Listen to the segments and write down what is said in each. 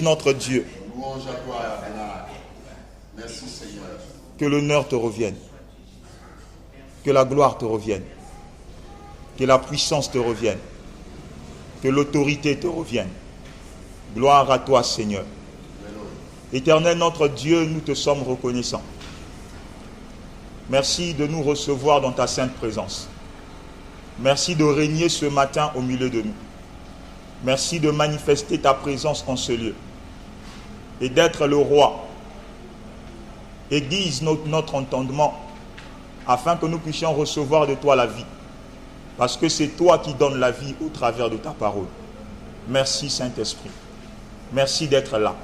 notre Dieu. Louange à toi, Allah. Merci Seigneur. Que l'honneur te revienne. Que la gloire te revienne. Que la puissance te revienne. Que l'autorité te revienne. Gloire à toi, Seigneur. Éternel notre Dieu, nous te sommes reconnaissants. Merci de nous recevoir dans ta sainte présence. Merci de régner ce matin au milieu de nous. Merci de manifester ta présence en ce lieu et d'être le roi. Aiguise notre entendement afin que nous puissions recevoir de toi la vie. Parce que c'est toi qui donnes la vie au travers de ta parole. Merci Saint-Esprit. Merci d'être là.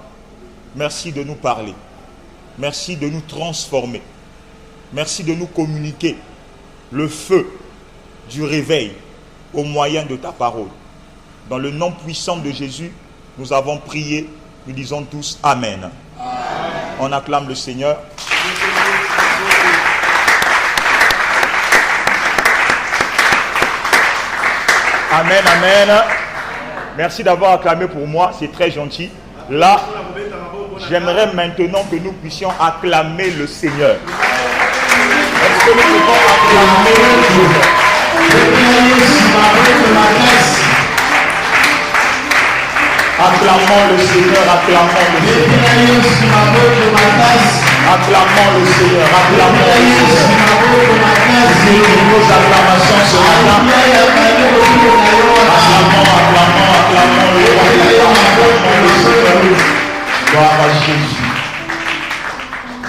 Merci de nous parler. Merci de nous transformer. Merci de nous communiquer le feu du réveil au moyen de ta parole. Dans le nom puissant de Jésus, nous avons prié. Nous disons tous Amen. Amen. On acclame le Seigneur. Amen, amen. Merci d'avoir acclamé pour moi, c'est très gentil. Là, j'aimerais maintenant que nous puissions acclamer le Seigneur. Est-ce que nous pouvons acclamer le Seigneur? Acclamons le Seigneur, acclamons le Seigneur. Acclamons le Seigneur, acclamons le Seigneur. C'est nos acclamations ce matin. Acclamons le roi, acclamons le Seigneur. Gloire à Jésus.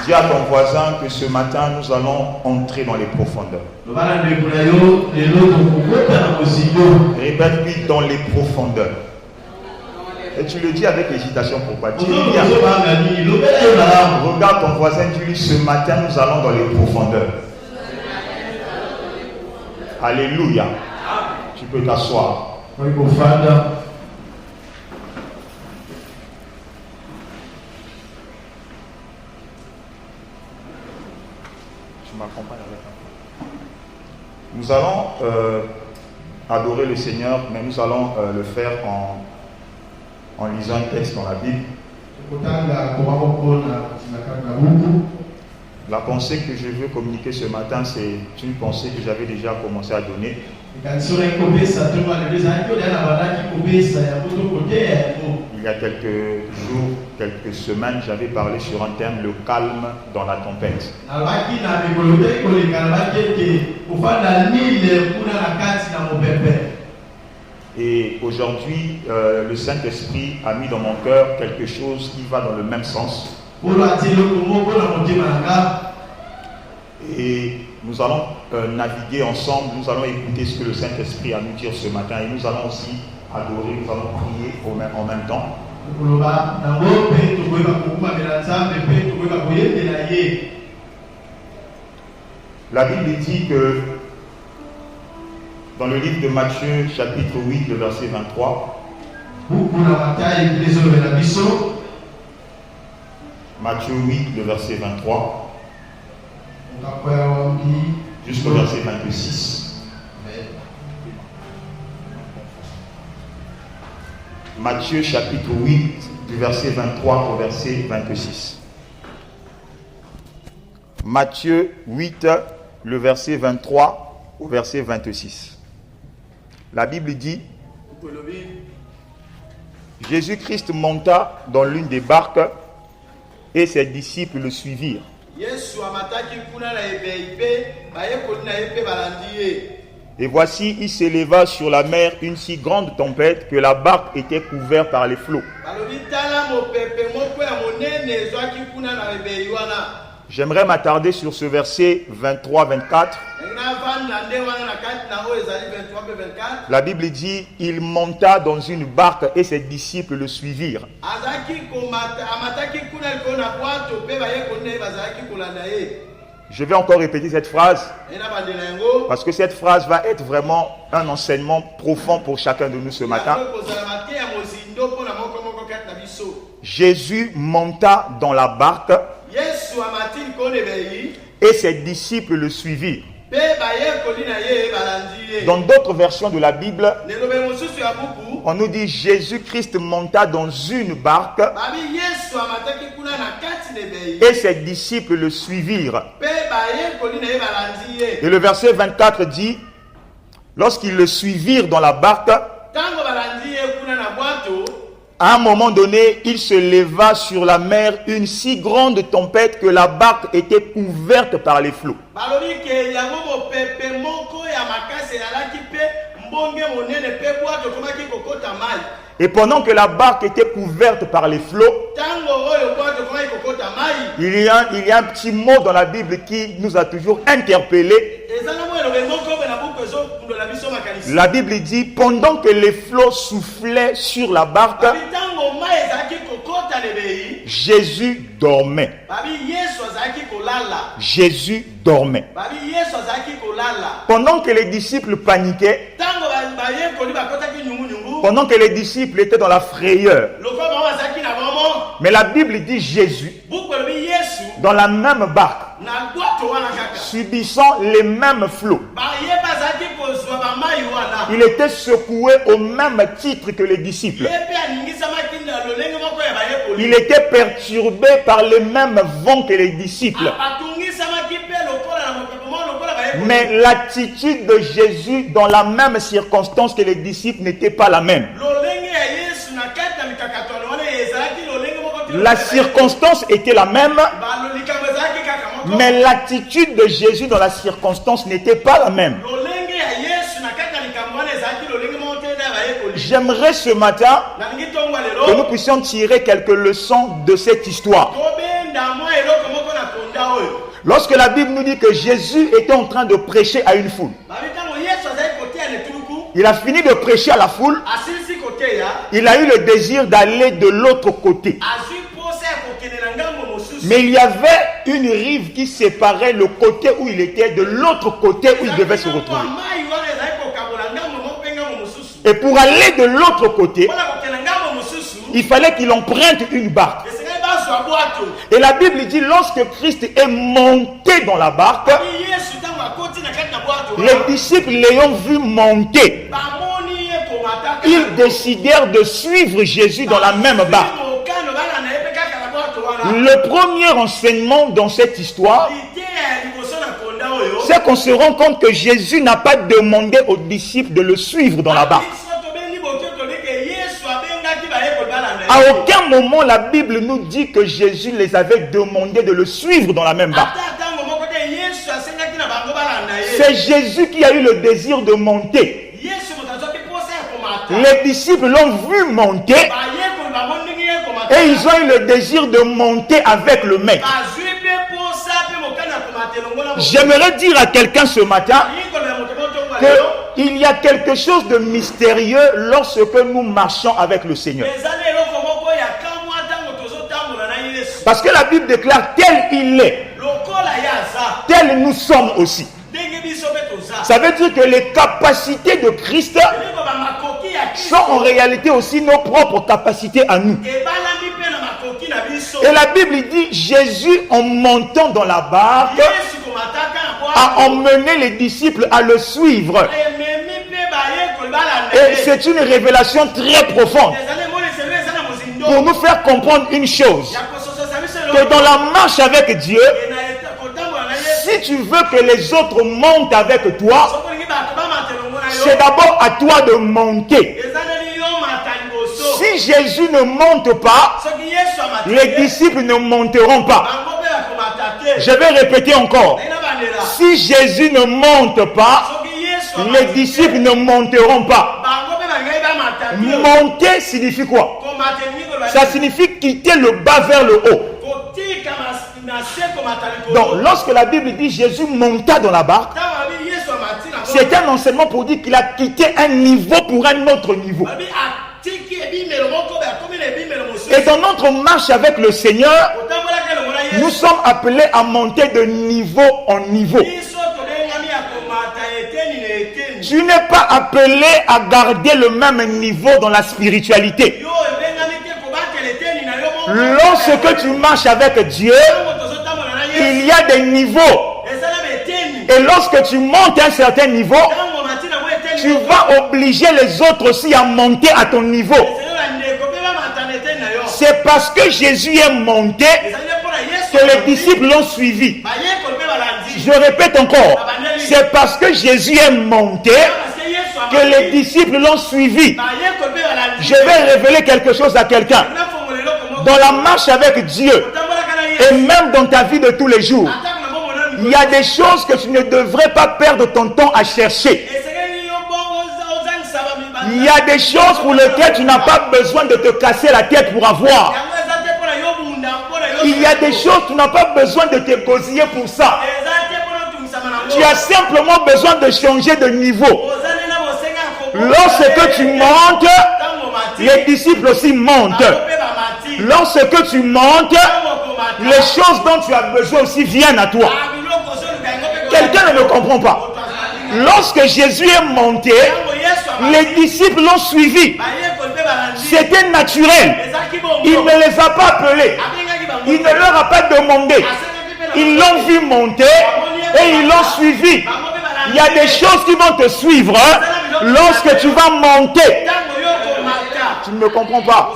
Dis à ton voisin que ce matin nous allons entrer dans les profondeurs. Répète-lui dans les profondeurs. Et tu le dis avec hésitation, pourquoi? Tu dis bien. Regarde ton voisin, dis-lui ce matin nous allons dans les profondeurs. Alléluia. Tu peux t'asseoir. Tu m'accompagnes avec un peu. Nous allons adorer le Seigneur, mais nous allons le faire en lisant un texte dans la Bible. La pensée que je veux communiquer ce matin, c'est une pensée que j'avais déjà commencé à donner. Il y a quelques jours, quelques semaines, j'avais parlé sur un thème, le calme dans la tempête. Et aujourd'hui, le Saint-Esprit a mis dans mon cœur quelque chose qui va dans le même sens. Et nous allons naviguer ensemble, nous allons écouter ce que le Saint-Esprit a à nous dire ce matin et nous allons aussi adorer, nous allons prier en même temps. La Bible dit que dans le livre de Matthieu, chapitre 8, le verset 23, Matthieu 8, le verset 23, jusqu'au verset 26. Matthieu, chapitre 8, du verset 23 au verset 26. Matthieu 8, le verset 23 au verset 26. La Bible dit, Jésus-Christ monta dans l'une des barques et ses disciples le suivirent. Et voici, il s'éleva sur la mer une si grande tempête que la barque était couverte par les flots. J'aimerais m'attarder sur ce verset 23-24. La Bible dit, il monta dans une barque et ses disciples le suivirent. Je vais encore répéter cette phrase parce que cette phrase va être vraiment un enseignement profond pour chacun de nous ce matin. Jésus monta dans la barque et ses disciples le suivirent. Dans d'autres versions de la Bible, On nous dit Jésus-Christ monta dans une barque et ses disciples le suivirent. Et le verset 24 dit, lorsqu'ils le suivirent dans la barque, à un moment donné, il se leva sur la mer une si grande tempête que la barque était couverte par les flots. Et pendant que la barque était couverte par les flots, il y a un petit mot dans la Bible qui nous a toujours interpellés. La Bible dit, pendant que les flots soufflaient sur la barque, Jésus dormait. Jésus dormait. Pendant que les disciples paniquaient, pendant que les disciples étaient dans la frayeur, mais la Bible dit Jésus, dans la même barque, subissant les mêmes flots, il était secoué au même titre que les disciples. Il était perturbé par les mêmes vents que les disciples. Mais l'attitude de Jésus dans la même circonstance que les disciples n'était pas la même. La circonstance était la même, mais l'attitude de Jésus dans la circonstance n'était pas la même. J'aimerais ce matin que nous puissions tirer quelques leçons de cette histoire. Lorsque la Bible nous dit que Jésus était en train de prêcher à une foule, il a fini de prêcher à la foule, il a eu le désir d'aller de l'autre côté. Mais il y avait une rive qui séparait le côté où il était de l'autre côté où il devait se retrouver. Et pour aller de l'autre côté, il fallait qu'il emprunte une barque. Et la Bible dit, lorsque Christ est monté dans la barque, les disciples l'ayant vu monter, ils décidèrent de suivre Jésus dans la même barque. Le premier enseignement dans cette histoire, c'est qu'on se rend compte que Jésus n'a pas demandé aux disciples de le suivre dans la barque. À aucun moment la Bible nous dit que Jésus les avait demandé de le suivre dans la même barque. C'est Jésus qui a eu le désir de monter. Les disciples l'ont vu monter et ils ont eu le désir de monter avec le maître. J'aimerais dire à quelqu'un ce matin qu'il y a quelque chose de mystérieux lorsque nous marchons avec le Seigneur. Parce que la Bible déclare tel il est, tel nous sommes aussi. Ça veut dire que les capacités de Christ sont en réalité aussi nos propres capacités à nous. Et la Bible dit Jésus, en montant dans la barque, a emmené les disciples à le suivre. Et c'est une révélation très profonde pour nous faire comprendre une chose, que dans la marche avec Dieu, si tu veux que les autres montent avec toi, c'est d'abord à toi de monter. Si Jésus ne monte pas, les disciples ne monteront pas. Je vais répéter encore. Si Jésus ne monte pas, les disciples ne monteront pas. Monter signifie quoi? Ça signifie quitter le bas vers le haut. Donc, lorsque la Bible dit Jésus monta dans la barque, c'est un enseignement pour dire qu'il a quitté un niveau pour un autre niveau. Et dans notre marche avec le Seigneur, nous sommes appelés à monter de niveau en niveau. Tu n'es pas appelé à garder le même niveau dans la spiritualité. Lorsque tu marches avec Dieu, il y a des niveaux. Et lorsque tu montes à un certain niveau, tu vas obliger les autres aussi à monter à ton niveau. C'est parce que Jésus est monté que les disciples l'ont suivi. Je répète encore, c'est parce que Jésus est monté que les disciples l'ont suivi. Je vais révéler quelque chose à quelqu'un. Dans la marche avec Dieu, et même dans ta vie de tous les jours, il y a des choses que tu ne devrais pas perdre ton temps à chercher. Il y a des choses pour lesquelles tu n'as pas besoin de te casser la tête pour avoir. Il y a des choses, tu n'as pas besoin de te gosiller pour ça. Tu as simplement besoin de changer de niveau. Lorsque tu montes, les disciples aussi montent. Lorsque tu montes, les choses dont tu as besoin aussi viennent à toi. Quelqu'un ne me comprend pas. Lorsque Jésus est monté, les disciples l'ont suivi. C'était naturel. Il ne les a pas appelés. Il ne leur a pas demandé. Ils l'ont vu monter et ils l'ont suivi. Il y a des choses qui vont te suivre lorsque tu vas monter. Tu ne me comprends pas.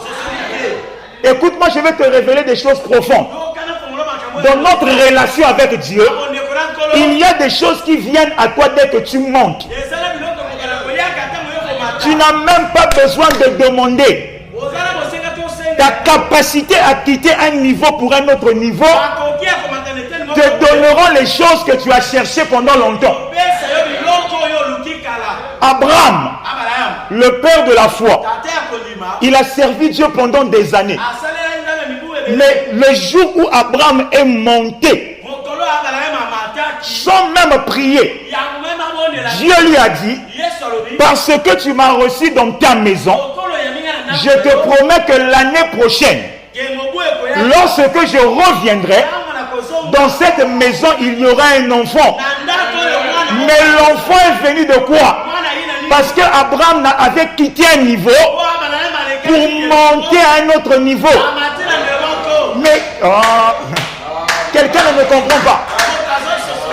Écoute-moi, je vais te révéler des choses profondes. Dans notre relation avec Dieu, il y a des choses qui viennent à toi dès que tu montes. Tu n'as même pas besoin de demander. Ta capacité à quitter un niveau pour un autre niveau te donneront les choses que tu as cherchées pendant longtemps. Abraham, le père de la foi, il a servi Dieu pendant des années. Mais le jour où Abraham est monté, sans même prier, Dieu lui a dit, parce que tu m'as reçu dans ta maison, je te promets que l'année prochaine, lorsque je reviendrai, dans cette maison, il y aura un enfant. Mais l'enfant est venu de quoi? Parce que Abraham avait quitté un niveau pour monter à un autre niveau. Mais quelqu'un ne me comprend pas.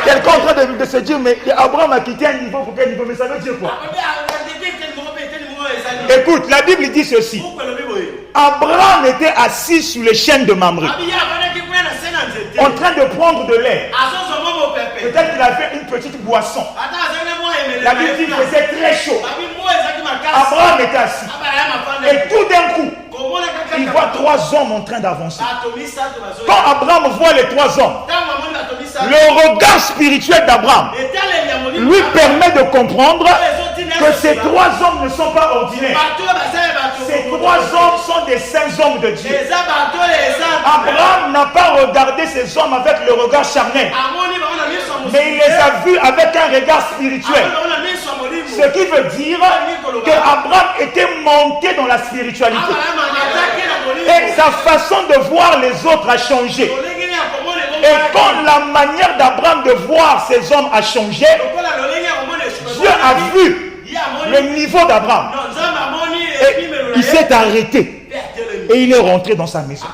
Quelqu'un est en train de se dire, mais Abraham a quitté un niveau pour quel niveau? Mais ça veut dire quoi? Écoute, la Bible dit ceci. Abraham était assis sur les chaînes de Mamré, en train de prendre de lait. Peut-être qu'il avait une petite boisson. La Bible dit qu'il faisait très chaud. Abraham était assis. Et tout d'un coup, il voit 3 hommes en train d'avancer. Quand Abraham voit les 3 hommes, le regard spirituel d'Abraham lui permet de comprendre que ces 3 hommes ne sont pas ordinaires. Ces 3 hommes sont des saints hommes de Dieu. Abraham n'a pas regardé ces hommes avec le regard charnel, mais il les a vus avec un regard spirituel. Ce qui veut dire qu'Abraham était monté dans la spiritualité. Et sa façon de voir les autres a changé. Et quand la manière d'Abraham de voir ces hommes a changé, Dieu a vu le niveau d'Abraham. Et il s'est arrêté. Et il est rentré dans sa maison.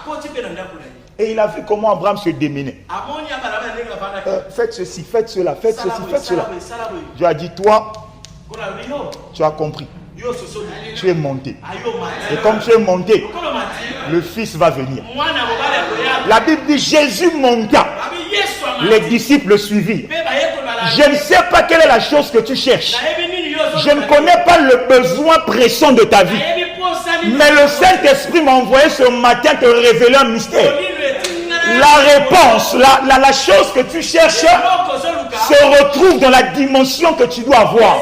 Et il a vu comment Abraham se démenait. Faites ceci, faites cela, faites ceci, faites cela. Dieu a dit, toi, tu as compris. Tu es monté. Et comme tu es monté, le Fils va venir. La Bible dit, Jésus monta. Les disciples le suivirent. Je ne sais pas quelle est la chose que tu cherches. Je ne connais pas le besoin pressant de ta vie. Mais le Saint-Esprit m'a envoyé ce matin te révéler un mystère. La réponse, la chose que tu cherches se retrouve dans la dimension que tu dois avoir.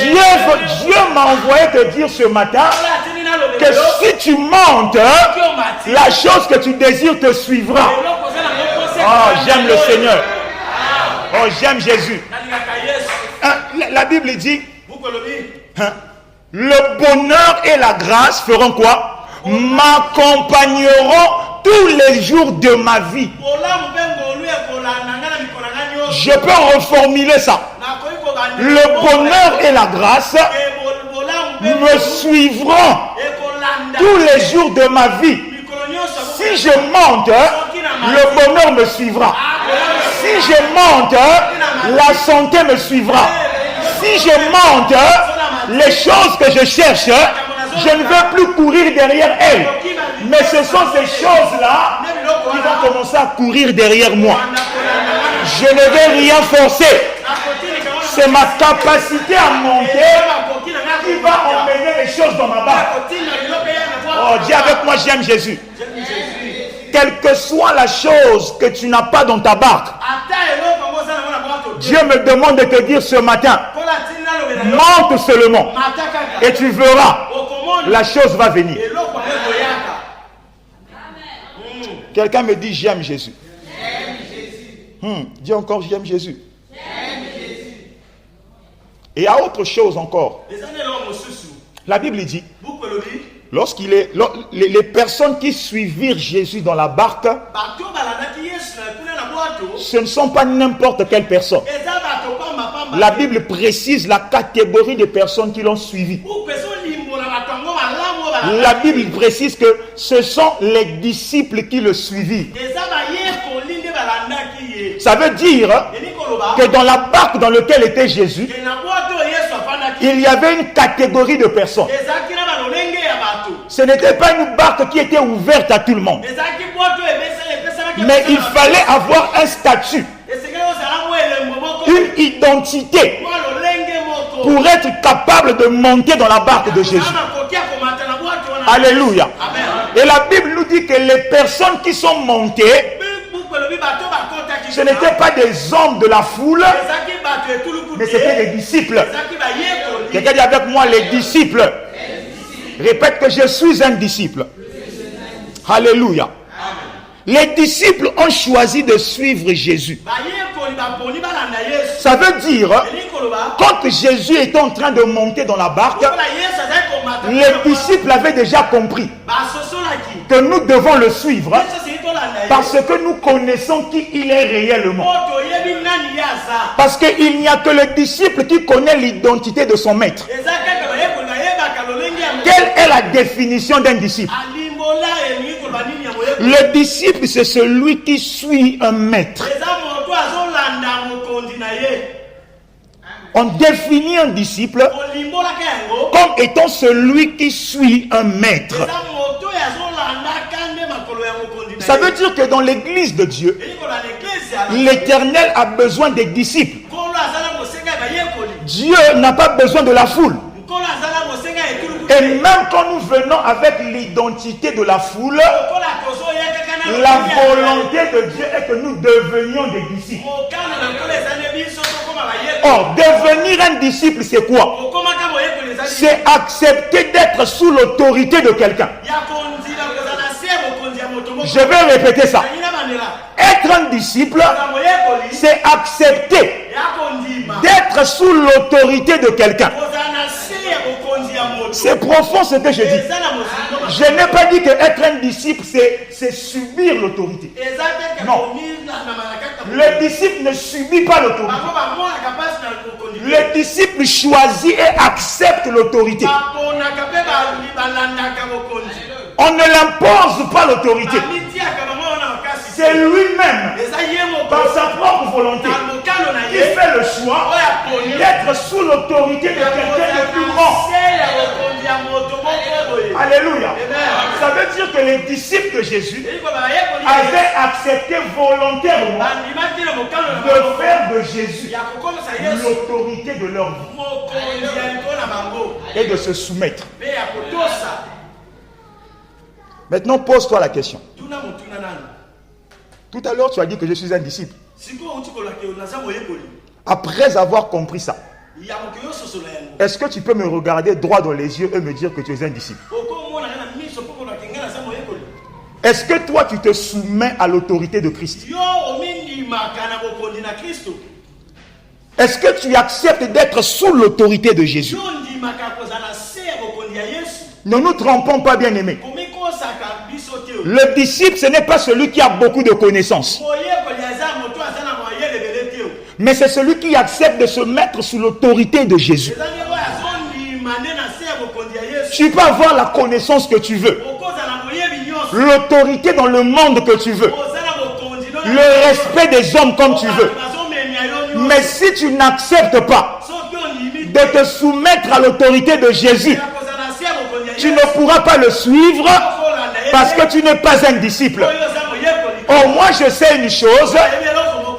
Dieu m'a envoyé te dire ce matin que si tu montes, la chose que tu désires te suivra. Oh, j'aime le Seigneur. Oh, j'aime Jésus. La Bible dit, le bonheur et la grâce feront quoi? M'accompagneront tous les jours de ma vie. Je peux reformuler ça. Le bonheur et la grâce me suivront tous les jours de ma vie. Si je monte, le bonheur me suivra. Si je monte, la santé me suivra. si je monte les choses que je cherche, je ne veux plus courir derrière elles. Mais ce sont ces choses-là qui vont commencer à courir derrière moi. Je ne vais rien forcer. C'est ma capacité à monter qui va emmener les choses dans ma barque. Oh, dis avec moi, j'aime Jésus. Quelle que soit la chose que tu n'as pas dans ta barque, Dieu me demande de te dire ce matin, monte seulement et tu verras, la chose va venir. Quelqu'un me dit j'aime Jésus. Dis encore j'aime Jésus. Et il y a autre chose encore. La Bible dit, les personnes qui suivirent Jésus dans la barque, ce ne sont pas n'importe quelle personne. La Bible précise la catégorie de personnes qui l'ont suivi. La Bible précise que ce sont les disciples qui le suivirent. Ça veut dire que dans la barque dans laquelle était Jésus, il y avait une catégorie de personnes. Ce n'était pas une barque qui était ouverte à tout le monde. Mais il fallait avoir un statut, une identité pour être capable de monter dans la barque de Jésus. Alléluia. Et la Bible nous dit que les personnes qui sont montées, ce n'étaient pas des hommes de la foule, mais c'était des disciples. Quelqu'un dit avec moi, les disciples. Répète que je suis un disciple. Alléluia. Les disciples ont choisi de suivre Jésus. Ça veut dire, quand Jésus était en train de monter dans la barque, les disciples avaient déjà compris que nous devons le suivre parce que nous connaissons qui il est réellement. Parce qu'il n'y a que le disciple qui connaît l'identité de son maître. Quelle est la définition d'un disciple? Le disciple, c'est celui qui suit un maître. On définit un disciple comme étant celui qui suit un maître. Ça veut dire que dans l'église de Dieu, l'Éternel a besoin des disciples. Dieu n'a pas besoin de la foule. Et même quand nous venons avec l'identité de la foule, la volonté de Dieu est que nous devenions des disciples. Or, devenir un disciple, c'est quoi? C'est accepter d'être sous l'autorité de quelqu'un. Je vais répéter ça. Être un disciple, c'est accepter d'être sous l'autorité de quelqu'un. C'est profond ce que je dis. Je n'ai pas dit que être un disciple, c'est subir l'autorité. Non. Le disciple ne subit pas l'autorité. Le disciple choisit et accepte l'autorité. On ne l'impose pas l'autorité. C'est lui-même, par sa propre volonté, qui fait le choix d'être sous l'autorité de quelqu'un de plus grand. Alléluia. Ça veut dire que les disciples de Jésus avaient accepté volontairement de faire de Jésus l'autorité de leur vie et de se soumettre. Maintenant, pose-toi la question. Tout à l'heure, tu as dit que je suis un disciple. Après avoir compris ça, est-ce que tu peux me regarder droit dans les yeux et me dire que tu es un disciple? Est-ce que toi, tu te soumets à l'autorité de Christ? Est-ce que tu acceptes d'être sous l'autorité de Jésus? Ne nous trompons pas, bien-aimés. Le disciple, ce n'est pas celui qui a beaucoup de connaissances. Mais c'est celui qui accepte de se mettre sous l'autorité de Jésus. Tu peux avoir la connaissance que tu veux, l'autorité dans le monde que tu veux, le respect des hommes comme tu veux. Mais si tu n'acceptes pas de te soumettre à l'autorité de Jésus. Tu ne pourras pas le suivre parce que tu n'es pas un disciple. Or, moi je sais une chose,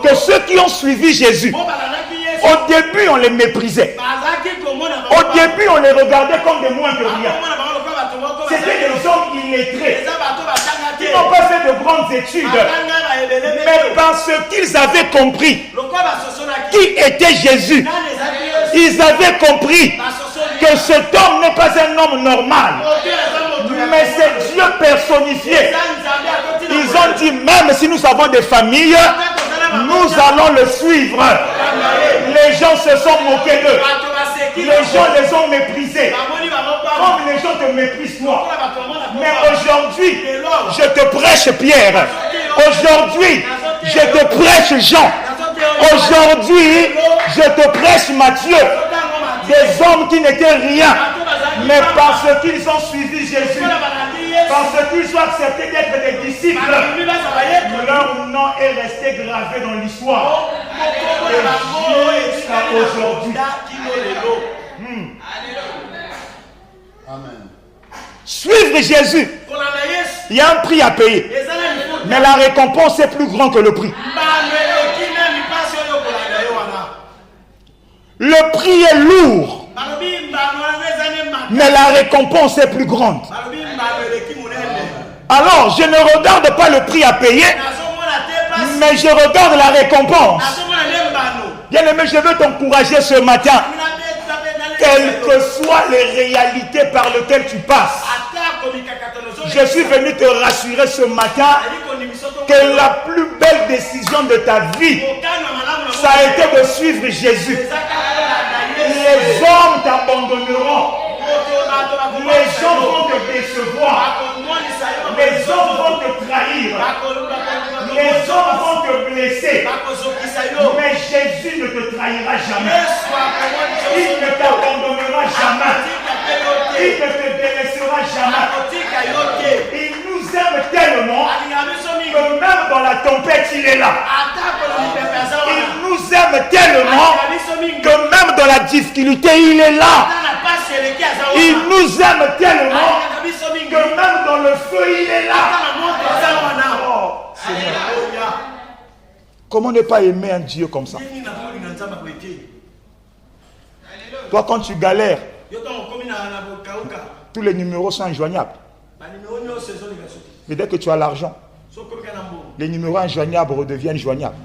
que ceux qui ont suivi Jésus, au début on les méprisait. Au début on les regardait comme des moins que rien. C'était des hommes illettrés qui n'ont pas fait de grandes études, mais parce qu'ils avaient compris qui était Jésus, ils avaient compris que cet homme n'est pas un homme normal, mais c'est Dieu personnifié. Ils ont dit, même si nous avons des familles, nous allons le suivre. Les gens se sont moqués d'eux. Les gens les ont méprisés. Comme les gens te méprisent toi. Mais aujourd'hui, je te prêche Pierre. Aujourd'hui, je te prêche Jean. Aujourd'hui, je te prêche Matthieu. Des hommes qui n'étaient rien, mais parce qu'ils ont suivi Jésus, parce qu'ils ont accepté d'être des disciples, leur nom est resté gravé dans l'histoire. Et jusqu'à aujourd'hui. Amen. Suivre Jésus, il y a un prix à payer, mais la récompense est plus grande que le prix. Le prix est lourd, mais la récompense est plus grande. Alors, je ne regarde pas le prix à payer, mais je regarde la récompense. Bien-aimé, je veux t'encourager ce matin. Quelles que soient les réalités par lesquelles tu passes, je suis venu te rassurer ce matin que la plus belle décision de ta vie, ça a été de suivre Jésus. Les hommes t'abandonneront. Les gens vont te décevoir. Les hommes vont te trahir. Les hommes vont te blesser. Mais Jésus ne te trahira jamais. Il ne t'abandonnera jamais. Il ne te délaissera jamais. Il nous aime tellement que même dans la tempête, il est là. Il nous aime tellement que même dans la difficulté, il est là. Il nous aime tellement que même dans le feu, il est là. Oh, Seigneur. Comment ne pas aimer un Dieu comme ça? Toi, quand tu galères, tous les numéros sont injoignables. Mais dès que tu as l'argent, les numéros injoignables redeviennent joignables.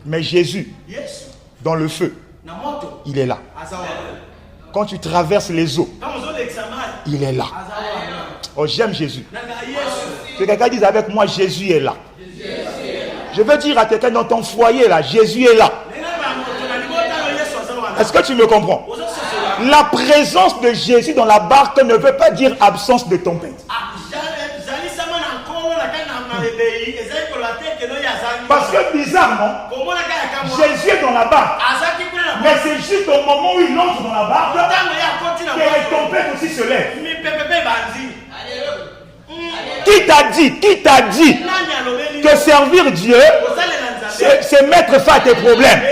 Mais Jésus, dans le feu, il est là. Quand tu traverses les eaux, il est là. Oh, j'aime Jésus. Que quelqu'un dise avec moi, Jésus est là. Je veux dire à quelqu'un dans ton foyer là, Jésus est là. Est-ce que tu me comprends? La présence de Jésus dans la barque ne veut pas dire absence de tempête. Parce que bizarrement, Jésus est dans la barque. Mais c'est juste au moment où il entre dans la barque que les tempêtes aussi se lèvent. Qui t'a dit que servir Dieu, c'est mettre fin à tes problèmes?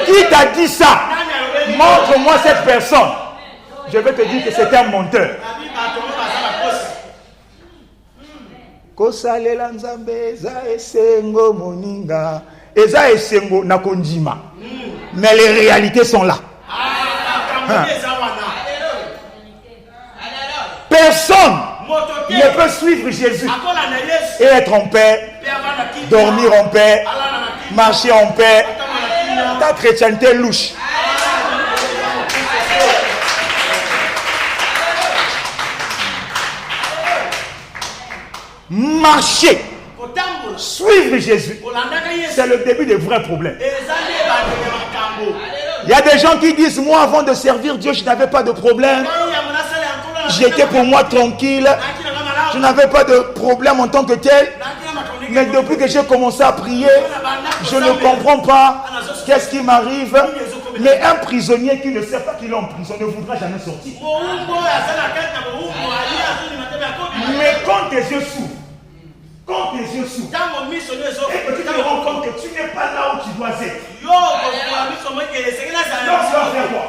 Qui t'a dit ça? Montre-moi cette personne. Je vais te dire que c'est un menteur. Kosalela nzambe eza esengo moninga eza esengo na konjima. Mais les réalités sont là. Personne ne peut suivre Jésus et être en paix, dormir en paix, marcher en paix. Ta chrétienté louche. Marcher, suivre Jésus, c'est le début des vrais problèmes. Il y a des gens qui disent, moi avant de servir Dieu, je n'avais pas de problème. J'étais pour moi tranquille. Je n'avais pas de problème en tant que tel. Mais depuis que j'ai commencé à prier, je ne comprends pas qu'est-ce qui m'arrive. Mais un prisonnier qui ne sait pas qu'il est en prison ne voudra jamais sortir. Mais quand tes yeux s'ouvrent, et que tu te rends compte que tu n'es pas là où tu dois être, faire quoi?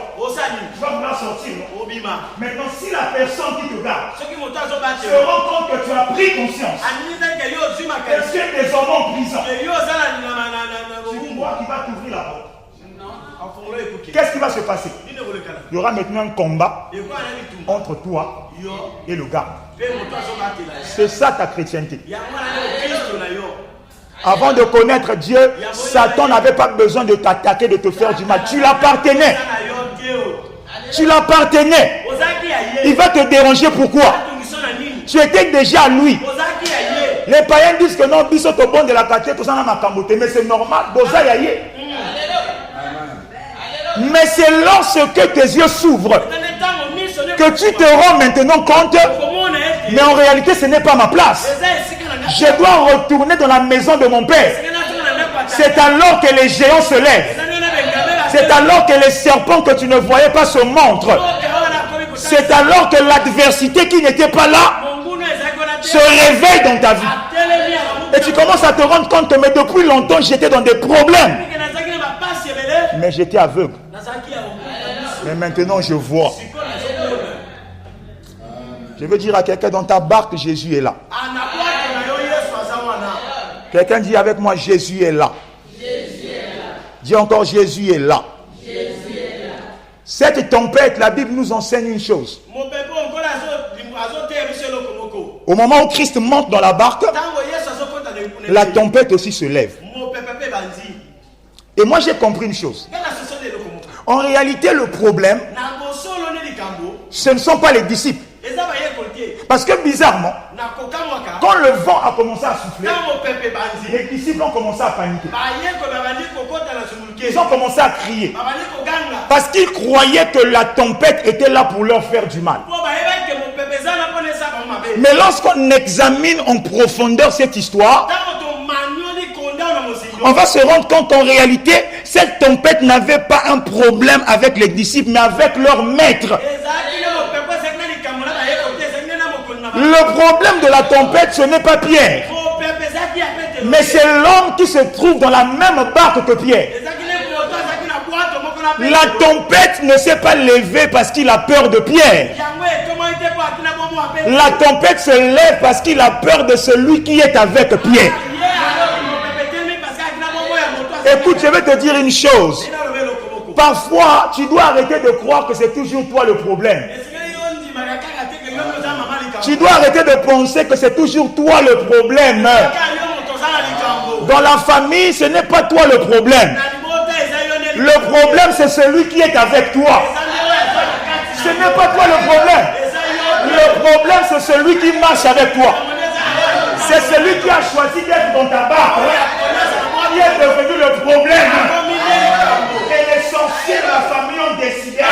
Tu vas vouloir sortir. Maintenant, si la personne qui te garde se rend compte que tu as pris conscience, est-ce que désormais en prison, tu crois qu'il va t'ouvrir la porte? Qu'est-ce qui va se passer? Il y aura maintenant un combat entre toi et le garde. C'est ça ta chrétienté. Avant de connaître Dieu, Satan n'avait pas besoin de t'attaquer, de te faire du mal. Tu l'appartenais. Tu l'appartenais. Il va te déranger, pourquoi? Tu étais déjà à lui. Les païens disent que non, biso to bon de la quartier, tout ça n'a pas camboté, mais c'est normal. Boza yaye. Mais c'est lorsque tes yeux s'ouvrent que tu te rends maintenant compte, mais en réalité ce n'est pas ma place. Je dois retourner dans la maison de mon père. C'est alors que les géants se lèvent. C'est alors que les serpents que tu ne voyais pas se montrent. C'est alors que l'adversité qui n'était pas là se réveille dans ta vie. Et tu commences à te rendre compte que mais depuis longtemps j'étais dans des problèmes. Mais j'étais aveugle. Mais maintenant je vois. Je veux dire à quelqu'un, dans ta barque, Jésus est là. Quelqu'un dit avec moi, Jésus est là. Dis encore, Jésus est là. Cette tempête, la Bible nous enseigne une chose. Au moment où Christ monte dans la barque, la tempête aussi se lève. Et moi j'ai compris une chose. En réalité, le problème, ce ne sont pas les disciples. Parce que bizarrement, quand le vent a commencé à souffler, les disciples ont commencé à paniquer. Ils ont commencé à crier. Parce qu'ils croyaient que la tempête était là pour leur faire du mal. Mais lorsqu'on examine en profondeur cette histoire, on va se rendre compte qu'en réalité, cette tempête n'avait pas un problème avec les disciples, mais avec leur maître. Le problème de la tempête, ce n'est pas Pierre. Mais c'est l'homme qui se trouve dans la même barque que Pierre. La tempête ne s'est pas levée parce qu'il a peur de Pierre. La tempête se lève parce qu'il a peur de celui qui est avec Pierre. Écoute, je vais te dire une chose. Parfois, tu dois arrêter de croire que c'est toujours toi le problème. Tu dois arrêter de penser que c'est toujours toi le problème. Dans la famille, ce n'est pas toi le problème. Le problème, c'est celui qui est avec toi. Ce n'est pas toi le problème. Le problème, c'est celui qui marche avec toi. C'est celui qui a choisi d'être dans ta barque, qui est devenu le problème. Et les sorciers de la famille ont décidé qu'à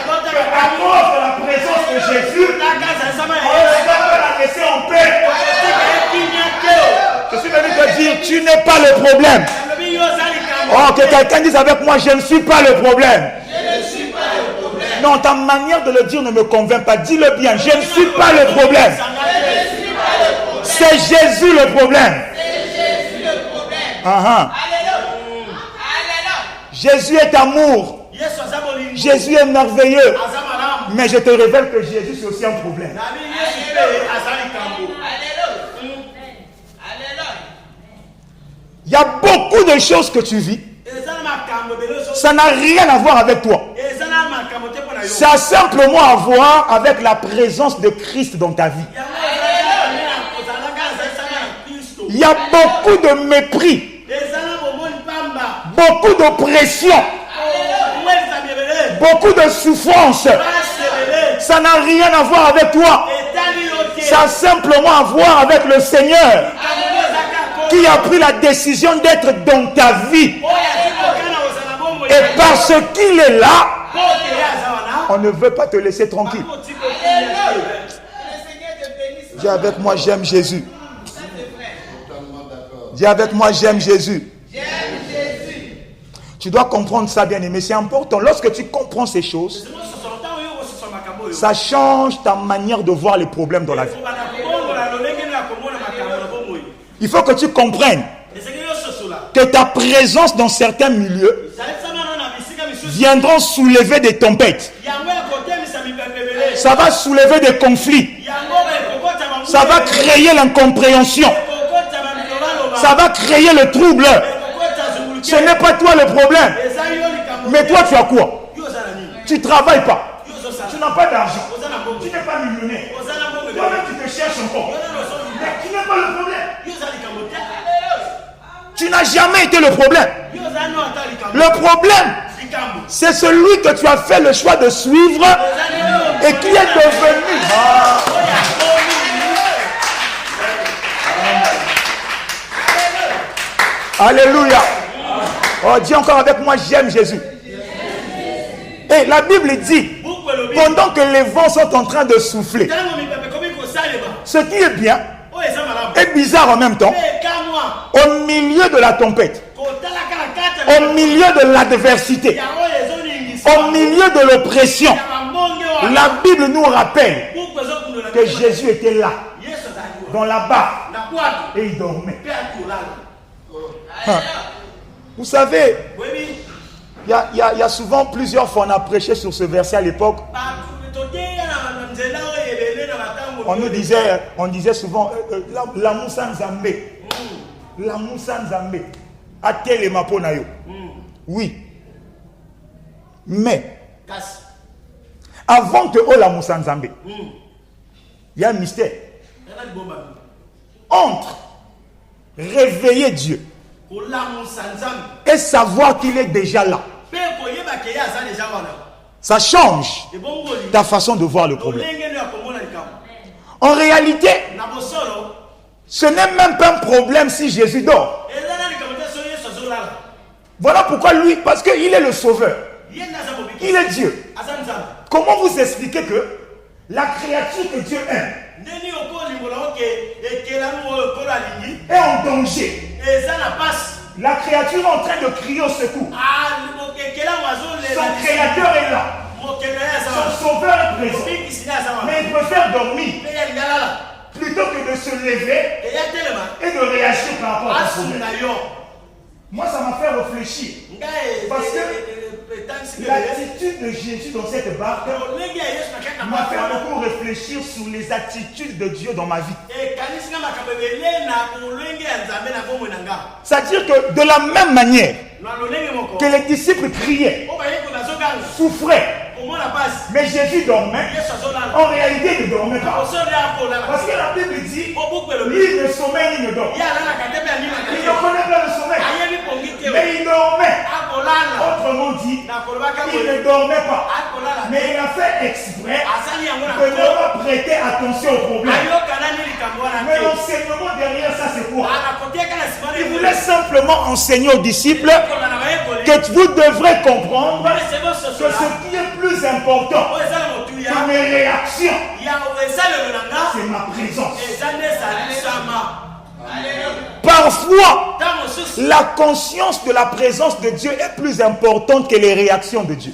cause de la présence de Jésus, on ne va pas la laisser en paix. Je suis venu te dire, tu n'es pas le problème. Oh, que quelqu'un dise avec moi, je ne suis pas le problème. Non, ta manière de le dire ne me convainc pas. Dis-le bien, je ne suis pas le problème. C'est Jésus le problème. Jésus est amour. Jésus est merveilleux. Mais je te révèle que Jésus c'est aussi un problème. Il y a beaucoup de choses que tu vis. Ça n'a rien à voir avec toi. Ça a simplement à voir avec la présence de Christ dans ta vie. Il y a beaucoup de mépris, beaucoup d'oppression, beaucoup de souffrance. Ça n'a rien à voir avec toi. Ça a simplement à voir avec le Seigneur qui a pris la décision d'être dans ta vie. Et parce qu'il est là, on ne veut pas te laisser tranquille. Dis avec moi, j'aime Jésus. Dis avec moi, j'aime Jésus. Tu dois comprendre ça, bien aimé. C'est important. Lorsque tu comprends ces choses, ça change ta manière de voir les problèmes dans la vie. Il faut que tu comprennes que ta présence dans certains milieux viendront soulever des tempêtes. Ça va soulever des conflits. Ça va créer l'incompréhension. Ça va créer le trouble. Ce n'est pas toi le problème. Mais toi, tu as quoi? Tu ne travailles pas. Tu n'as pas d'argent. Tu n'es pas millionnaire. Toi-même, tu te cherches encore. Mais tu n'es pas le problème. Tu n'as jamais été le problème. Le problème, c'est celui que tu as fait le choix de suivre et qui est devenu. Alléluia. Oh, dis encore avec moi, j'aime Jésus. Et la Bible dit, pendant que les vents sont en train de souffler, ce qui est bien est bizarre en même temps, au milieu de la tempête, au milieu de l'adversité, au milieu de l'oppression, la Bible nous rappelle que Jésus était là, dans la barque, et il dormait. Vous savez, il y a souvent plusieurs fois on a prêché sur ce verset à l'époque. On disait souvent la Moussa Nzambe. La Moussa Nzambe. Atele maponayo. Oui. Mais avant que la Moussa Nzambe, il y a un mystère. Entre réveiller Dieu et savoir qu'il est déjà là, ça change ta façon de voir le problème. En réalité, ce n'est même pas un problème si Jésus dort. Voilà pourquoi lui, parce qu'il est le sauveur. Il est Dieu. Comment vous expliquez que la créature que Dieu aime est en danger? La créature est en train de crier au secours. Son créateur est là. Son sauveur est présent. Mais il préfère dormir plutôt que de se lever et de réagir par rapport à son problème. Moi, ça m'a fait réfléchir. Parce que l'attitude de Jésus dans cette barque m'a fait beaucoup réfléchir sur les attitudes de Dieu dans ma vie. C'est-à-dire que de la même manière que les disciples criaient, souffraient, mais Jésus dormait, en réalité il ne dormait pas. Parce que la Bible dit, lui ne sommeille ni ne dort. Il ne connaît pas le sommeil, mais il dormait. Autrement dit, il ne dormait pas, mais il a fait exprès de ne pas prêter attention au problème. Mais l'enseignement derrière ça, c'est quoi? Il voulait simplement enseigner aux disciples que vous devrez comprendre que ce qui est plus important que mes réactions, c'est ma présence. Parfois, la conscience de la présence de Dieu est plus importante que les réactions de Dieu.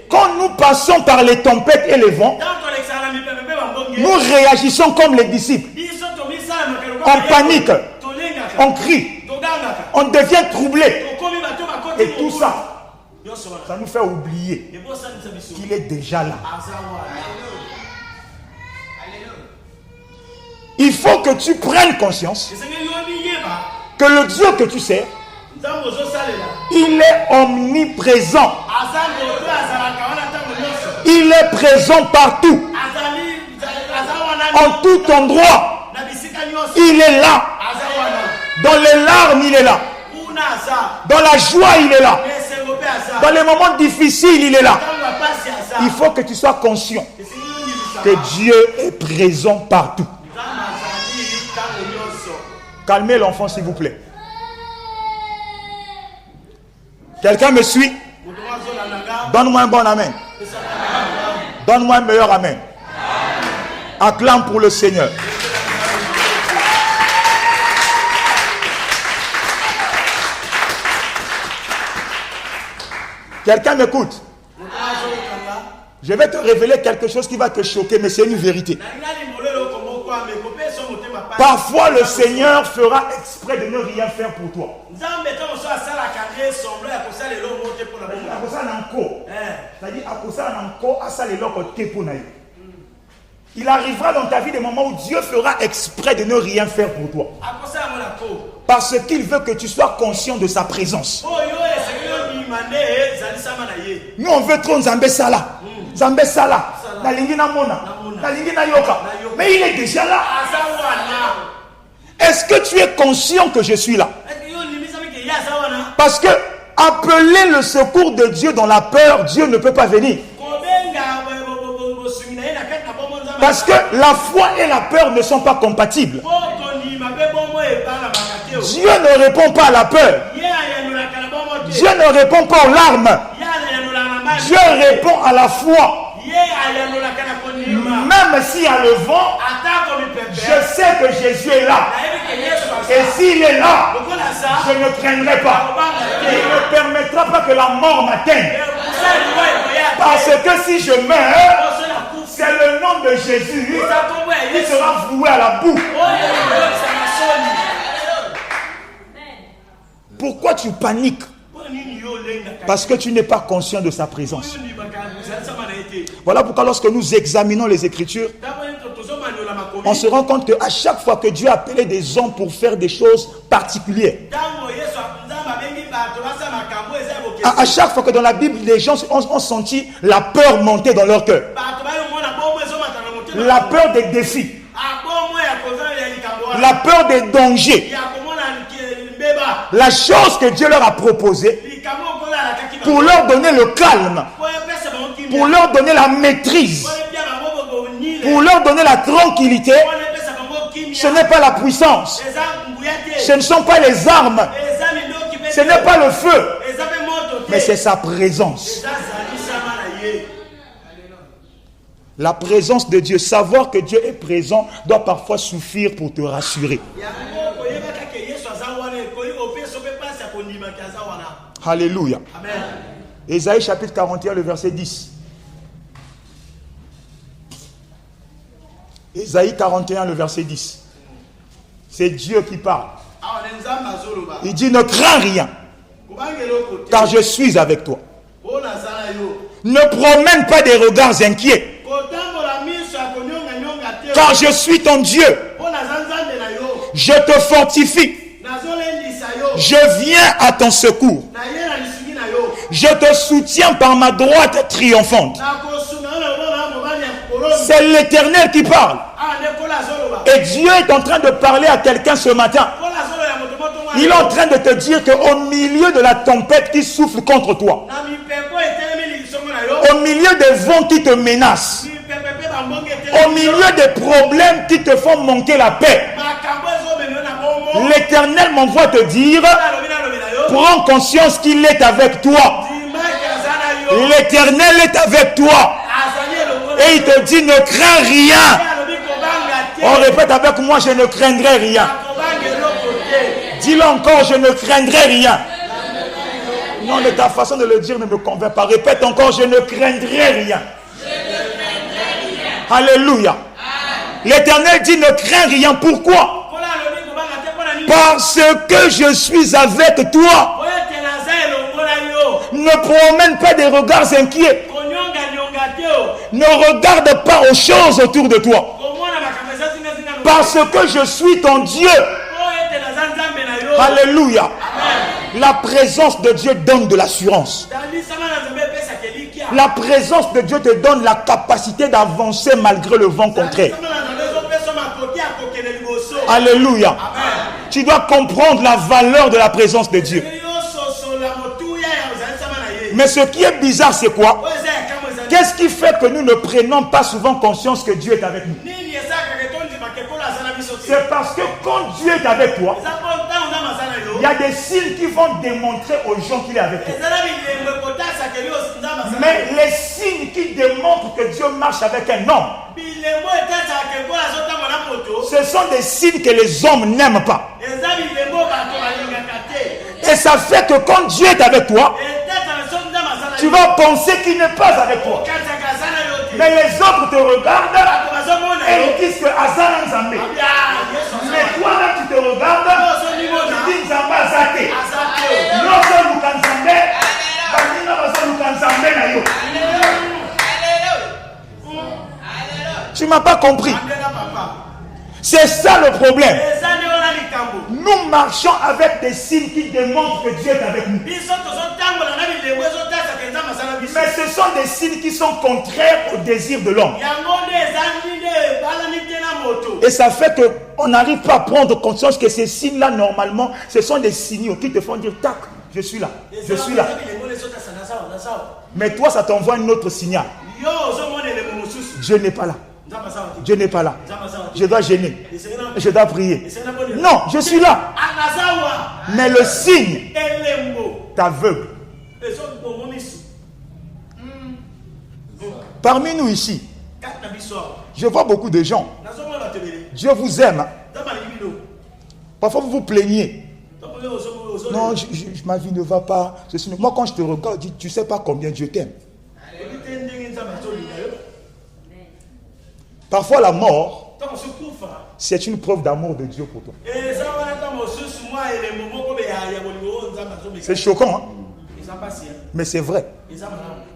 Quand nous passons par les tempêtes et les vents, nous réagissons comme les disciples. On panique, on crie, on devient troublé. Et tout ça, ça nous fait oublier qu'il est déjà là. Il faut que tu prennes conscience que le Dieu que tu sers, il est omniprésent. Il est présent partout. En tout endroit. Il est là. Dans les larmes, il est là. Dans la joie, il est là. Dans les moments difficiles, il est là. Il faut que tu sois conscient que Dieu est présent partout. Calmez l'enfant, s'il vous plaît. Quelqu'un me suit? Donne-moi un bon amen. Donne-moi un meilleur amen. Acclame pour le Seigneur. Quelqu'un m'écoute? Je vais te révéler quelque chose qui va te choquer, mais c'est une vérité. Parfois, le Seigneur fera exprès de ne rien faire pour toi. Il arrivera dans ta vie des moments où Dieu fera exprès de ne rien faire pour toi. Parce qu'il veut que tu sois conscient de sa présence. Nous, on veut trop Nzambé Sala. Nzambé Sala. Mais il est déjà là. Est-ce que tu es conscient que je suis là? Parce que appeler le secours de Dieu dans la peur, Dieu ne peut pas venir. Parce que la foi et la peur ne sont pas compatibles. Dieu ne répond pas à la peur. Dieu ne répond pas aux larmes. Dieu répond à la foi. Même s'il y a le vent, je sais que Jésus est là. Et s'il est là, je ne craindrai pas. Il ne permettra pas que la mort m'atteigne. Parce que si je meurs, c'est le nom de Jésus qui sera voué à la boue. Pourquoi tu paniques? Parce que tu n'es pas conscient de sa présence. Voilà pourquoi lorsque nous examinons les Écritures, on se rend compte qu'à chaque fois que Dieu a appelé des hommes pour faire des choses particulières, à chaque fois que dans la Bible, les gens ont senti la peur monter dans leur cœur. La peur des défis. La peur des dangers. La chose que Dieu leur a proposée pour leur donner le calme, pour leur donner la maîtrise, pour leur donner la tranquillité, ce n'est pas la puissance, ce ne sont pas les armes, ce n'est pas le feu, mais c'est sa présence. La présence de Dieu, savoir que Dieu est présent doit parfois suffire pour te rassurer. Alléluia. Amen. Ésaïe chapitre 41, le verset 10. Ésaïe 41, le verset 10. C'est Dieu qui parle. Il dit, ne crains rien, car je suis avec toi. Ne promène pas des regards inquiets, car je suis ton Dieu. Je te fortifie. Je viens à ton secours. Je te soutiens par ma droite triomphante. C'est l'Éternel qui parle. Et Dieu est en train de parler à quelqu'un ce matin. Il est en train de te dire qu'au milieu de la tempête qui souffle contre toi, au milieu des vents qui te menacent, au milieu des problèmes qui te font manquer la paix, l'Éternel m'envoie te dire, prends conscience qu'il est avec toi. L'Éternel est avec toi. Et il te dit, ne crains rien. On répète avec moi, je ne craindrai rien. Dis-le encore, je ne craindrai rien. Non, de ta façon de le dire ne me convainc pas. Répète encore, je ne craindrai rien. Alléluia. L'Éternel dit, ne crains rien. Pourquoi? Parce que je suis avec toi. Ne promène pas des regards inquiets. Ne regarde pas aux choses autour de toi. Parce que je suis ton Dieu. Alléluia. Amen. La présence de Dieu donne de l'assurance. La présence de Dieu te donne la capacité d'avancer malgré le vent contraire. Alléluia. Amen. Tu dois comprendre la valeur de la présence de Dieu. Mais ce qui est bizarre, c'est quoi? Qu'est-ce qui fait que nous ne prenons pas souvent conscience que Dieu est avec nous? C'est parce que quand Dieu est avec toi, il y a des signes qui vont démontrer aux gens qu'il est avec toi. Mais les signes qui démontrent que Dieu marche avec un homme, ce sont des signes que les hommes n'aiment pas. Et ça fait que quand Dieu est avec toi, tu vas penser qu'il n'est pas avec toi. Mais les autres te regardent et ils disent que Azan Nzambe. Mais toi-même tu te regardes, tu dis Nzambe Azate. Non seulement Nzambe, Nzambe na yo. Tu m'as pas compris. C'est ça le problème. Nous marchons avec des signes qui démontrent que Dieu est avec nous. Mais ce sont des signes qui sont contraires au désir de l'homme. Et ça fait qu'on n'arrive pas à prendre conscience que ces signes-là, normalement, ce sont des signaux qui te font dire, tac, je suis là, je suis là. Mais toi, ça t'envoie un autre signal. Dieu n'est pas là. Dieu n'est pas là. Je dois gêner. Je dois prier. Non, je suis là. Mais le signe t'aveugle. Parmi nous ici, je vois beaucoup de gens. Dieu vous aime. Parfois vous vous plaignez. Non, ma vie ne va pas. Moi quand je te regarde, je dis, tu ne sais pas combien Dieu t'aime. Parfois la mort, c'est une preuve d'amour de Dieu pour toi. C'est choquant, hein? Mais c'est vrai.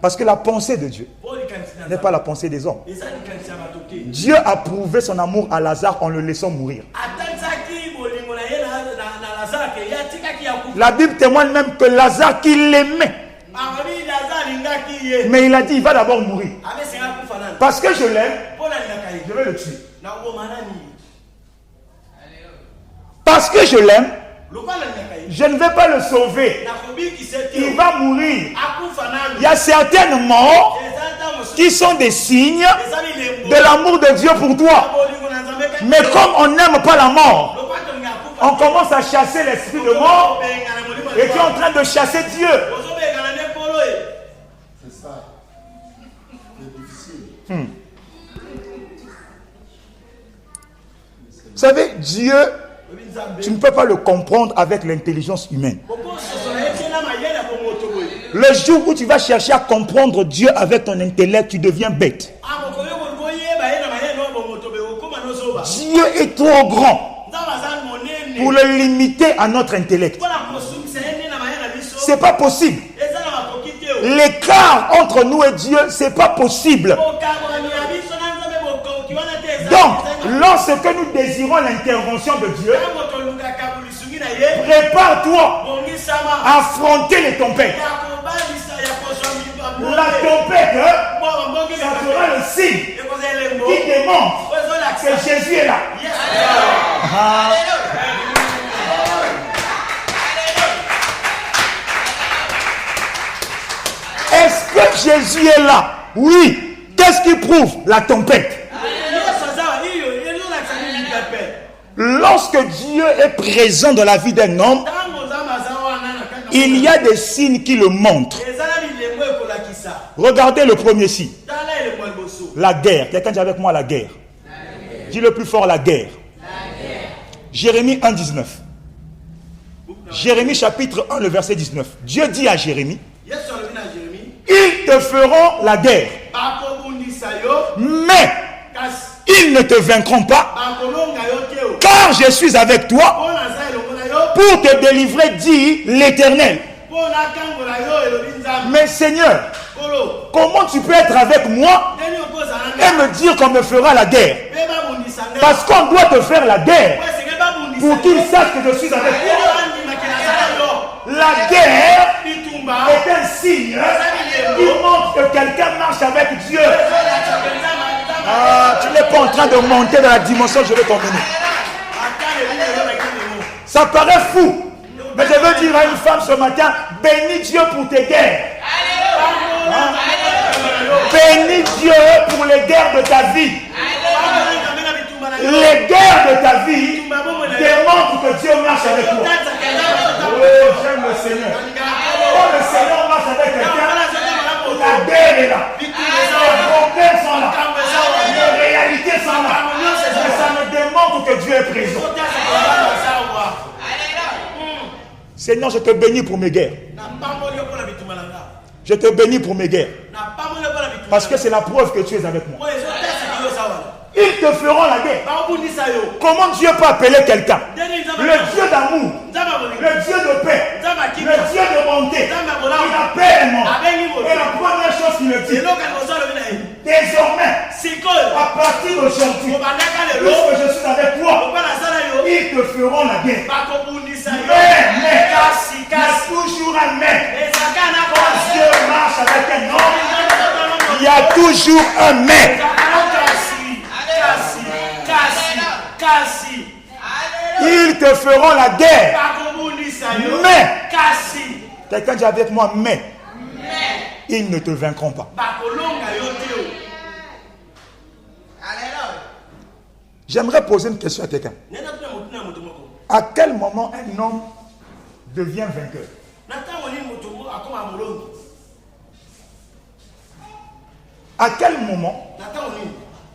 Parce que la pensée de Dieu n'est pas la pensée des hommes. Dieu a prouvé son amour à Lazare en le laissant mourir. La Bible témoigne même que Lazare, qu'il l'aimait, mais il a dit, il va d'abord mourir. Parce que je l'aime, je vais le tuer. Parce que je l'aime, je ne vais pas le sauver. Il va mourir. Il y a certaines morts qui sont des signes de l'amour de Dieu pour toi. Mais comme on n'aime pas la mort, on commence à chasser l'esprit de mort et tu es en train de chasser Dieu. C'est ça. C'est difficile. Vous savez, Dieu, tu ne peux pas le comprendre avec l'intelligence humaine. Le jour où tu vas chercher à comprendre Dieu avec ton intellect, tu deviens bête. Dieu est trop grand pour le limiter à notre intellect. C'est pas possible. L'écart entre nous et Dieu, c'est pas possible. Donc, lorsque nous désirons l'intervention de Dieu, prépare-toi à affronter les tempêtes. La tempête, ça sera le signe qui démontre que Jésus est là. Est-ce que Jésus est là? Oui. Qu'est-ce qui prouve la tempête? Lorsque Dieu est présent dans la vie d'un homme, il y a des signes qui le montrent. Regardez le premier signe. La guerre. Quelqu'un dit avec moi la guerre. Dis le plus fort, la guerre. Jérémie 1, 19. Jérémie chapitre 1, le verset 19. Dieu dit à Jérémie, ils te feront la guerre, mais ils ne te vaincront pas, car je suis avec toi pour te délivrer, dit l'Éternel. Mais Seigneur, comment tu peux être avec moi et me dire qu'on me fera la guerre? Parce qu'on doit te faire la guerre pour qu'ils sachent que je suis avec toi. La guerre est un signe qui montre que quelqu'un marche avec Dieu. Tu n'es pas en train de monter dans la dimension que je vais t'emmener. Ça paraît fou, mais je veux dire à une femme ce matin, bénis Dieu pour tes guerres. Bénis Dieu pour les guerres de ta vie. Les guerres de ta vie démontrent que Dieu marche avec toi. Oh, j'aime le Seigneur. Quand le Seigneur marche avec quelqu'un, la guerre est là. Les problèmes sont là. Les réalités sont là. Mais ça me démontre que Dieu est présent. Seigneur, je te bénis pour mes guerres. Je te bénis pour mes guerres. Parce que c'est la preuve que tu es avec moi. Il te feront la guerre. Comment Dieu peut appeler quelqu'un? Le Dieu d'amour, le Dieu de paix, le Dieu de bonté. Il appelle moi. Et la première chose qu'il me dit, désormais, à partir d'aujourd'hui, puisque je suis avec toi, ils te feront la guerre. Mais, il y a toujours un mais. Quand Dieu marche avec un homme, il y a toujours un mais. Ils te feront la guerre. Mais, quelqu'un dit avec moi, mais, ils ne te vaincront pas. J'aimerais poser une question à quelqu'un. À quel moment un homme devient vainqueur? À quel moment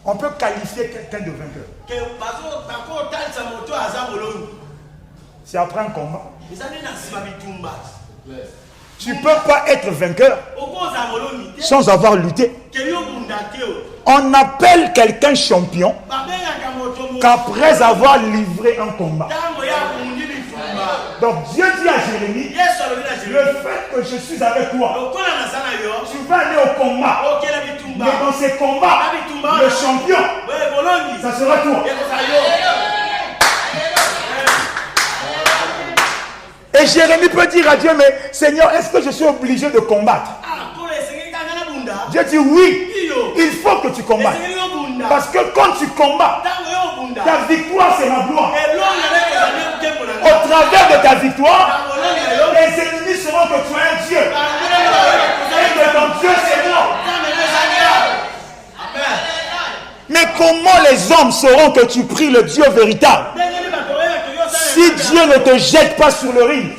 on peut qualifier quelqu'un de vainqueur? C'est après un combat. Tu ne peux pas être vainqueur sans avoir lutté. On appelle quelqu'un champion qu'après avoir livré un combat. Donc Dieu dit à Jérémie, le fait que je suis avec toi, tu vas aller au combat. Mais dans ces combats, le champion, ça sera toi. Et Jérémie peut dire à Dieu, mais Seigneur, est-ce que je suis obligé de combattre? Dieu dit oui, il faut que tu combattes. Parce que quand tu combats, ta victoire c'est la gloire. Au travers de ta victoire, les ennemis sauront que tu es un Dieu. Et que ton Dieu c'est moi. Mais comment les hommes sauront que tu pries le Dieu véritable si Dieu ne te jette pas sur le ring?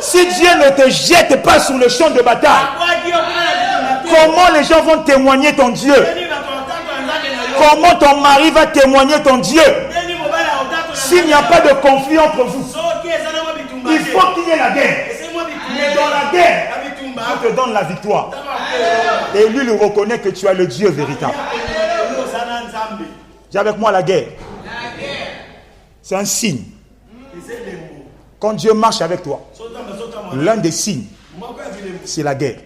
Si Dieu ne te jette pas sur le champ de bataille, comment les gens vont témoigner ton Dieu? Comment ton mari va témoigner ton Dieu s'il n'y a pas de conflit entre vous? Il faut qu'il y ait la guerre. Mais dans la guerre, on te donne la victoire. Et lui, il reconnaît que tu as le Dieu véritable. J'ai avec moi la guerre. C'est un signe. Quand Dieu marche avec toi, l'un des signes, c'est la guerre.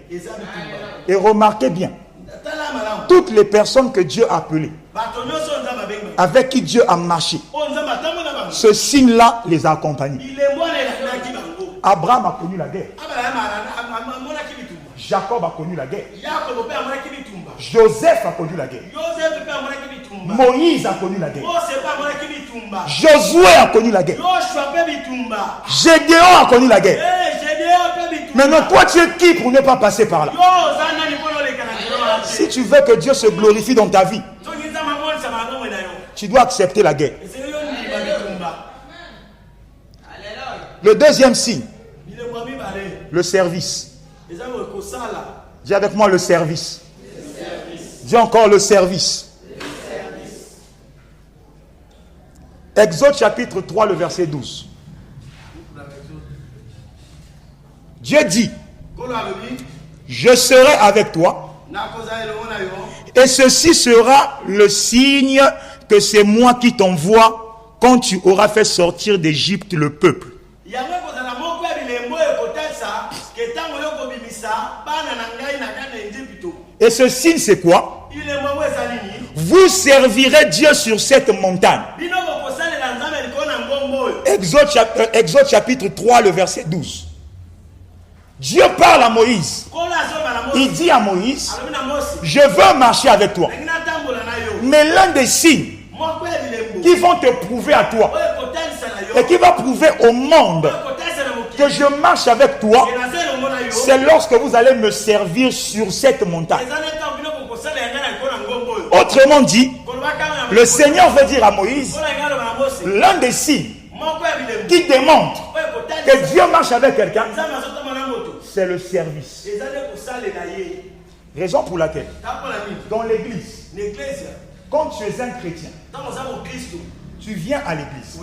Et remarquez bien, toutes les personnes que Dieu a appelées, avec qui Dieu a marché, ce signe-là les a accompagnés. Abraham a connu la guerre. Jacob a connu la guerre. Joseph a connu la guerre. Moïse a connu la guerre. Josué a connu la guerre. Gédéon a connu la guerre. Maintenant, toi, tu es qui pour ne pas passer par là? Si tu veux que Dieu se glorifie dans ta vie, tu dois accepter la guerre. Le deuxième signe, le service. Dis avec moi le service. Dis encore le service. Exode chapitre 3, le verset 12. Dieu dit, je serai avec toi, et ceci sera le signe que c'est moi qui t'envoie quand tu auras fait sortir d'Égypte le peuple. Et ce signe c'est quoi? Vous servirez Dieu sur cette montagne. Exode chapitre 3, le verset 12. Dieu parle à Moïse. Il dit à Moïse, je veux marcher avec toi. Mais l'un des signes qui vont te prouver à toi et qui va prouver au monde que je marche avec toi, c'est lorsque vous allez me servir sur cette montagne. Autrement dit, le Seigneur veut dire à Moïse, l'un des signes qui démontre que Dieu marche avec quelqu'un, c'est le service. Raison pour laquelle, dans l'église, quand tu es un chrétien, tu viens à l'église,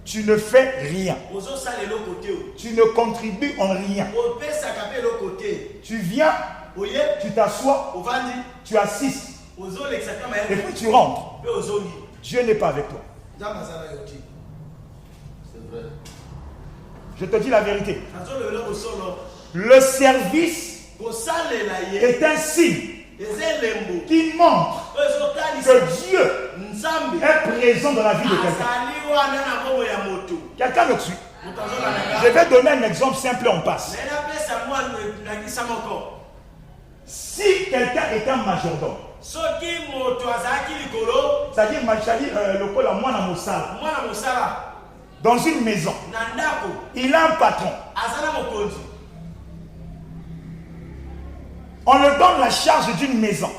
tu ne fais rien, tu ne contribues en rien, tu viens, tu t'assois, tu assistes, Et puis tu rentres. Dieu n'est pas avec toi. C'est vrai. Je te dis la vérité. Le service est un signe qui montre que Dieu est présent dans la vie de quelqu'un. Quelqu'un me suit. Je vais donner un exemple simple et on passe. Si quelqu'un est un majordome, c'est-à-dire dans une maison, il a un patron. On lui donne la charge d'une maison.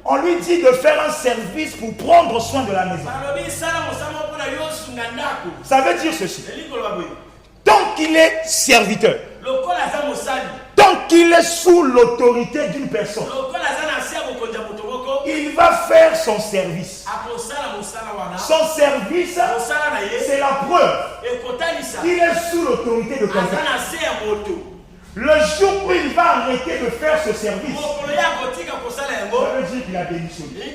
On lui dit de faire un service pour prendre soin de la maison. Ça veut dire ceci. Tant qu'il est serviteur, tant qu'il est sous l'autorité d'une personne, il va faire son service. Son service, c'est la preuve qu'il est sous l'autorité de quelqu'un. Le jour où il va arrêter de faire ce service, ça veut dire qu'il a démissionné.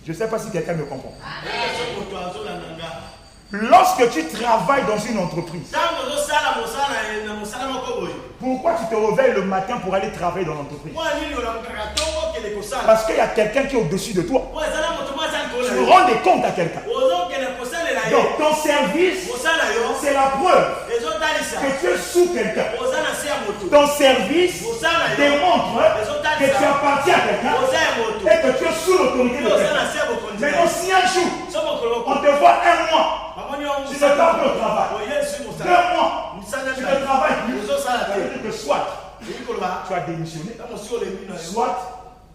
Je ne sais pas si quelqu'un me comprend. Lorsque tu travailles dans une entreprise, pourquoi tu te réveilles le matin pour aller travailler dans l'entreprise? Parce qu'il y a quelqu'un qui est au-dessus de toi. Tu rends des comptes à quelqu'un. Donc ton service, c'est la preuve que tu es sous quelqu'un. Ton service démontre que tu appartiens à quelqu'un et que tu es sous l'autorité de quelqu'un. Maintenant, si un jour, on te voit un mois, tu ne vas plus au travail. 2 mois, tu ne travailles plus. Ça veut dire que soit tu as démissionné, soit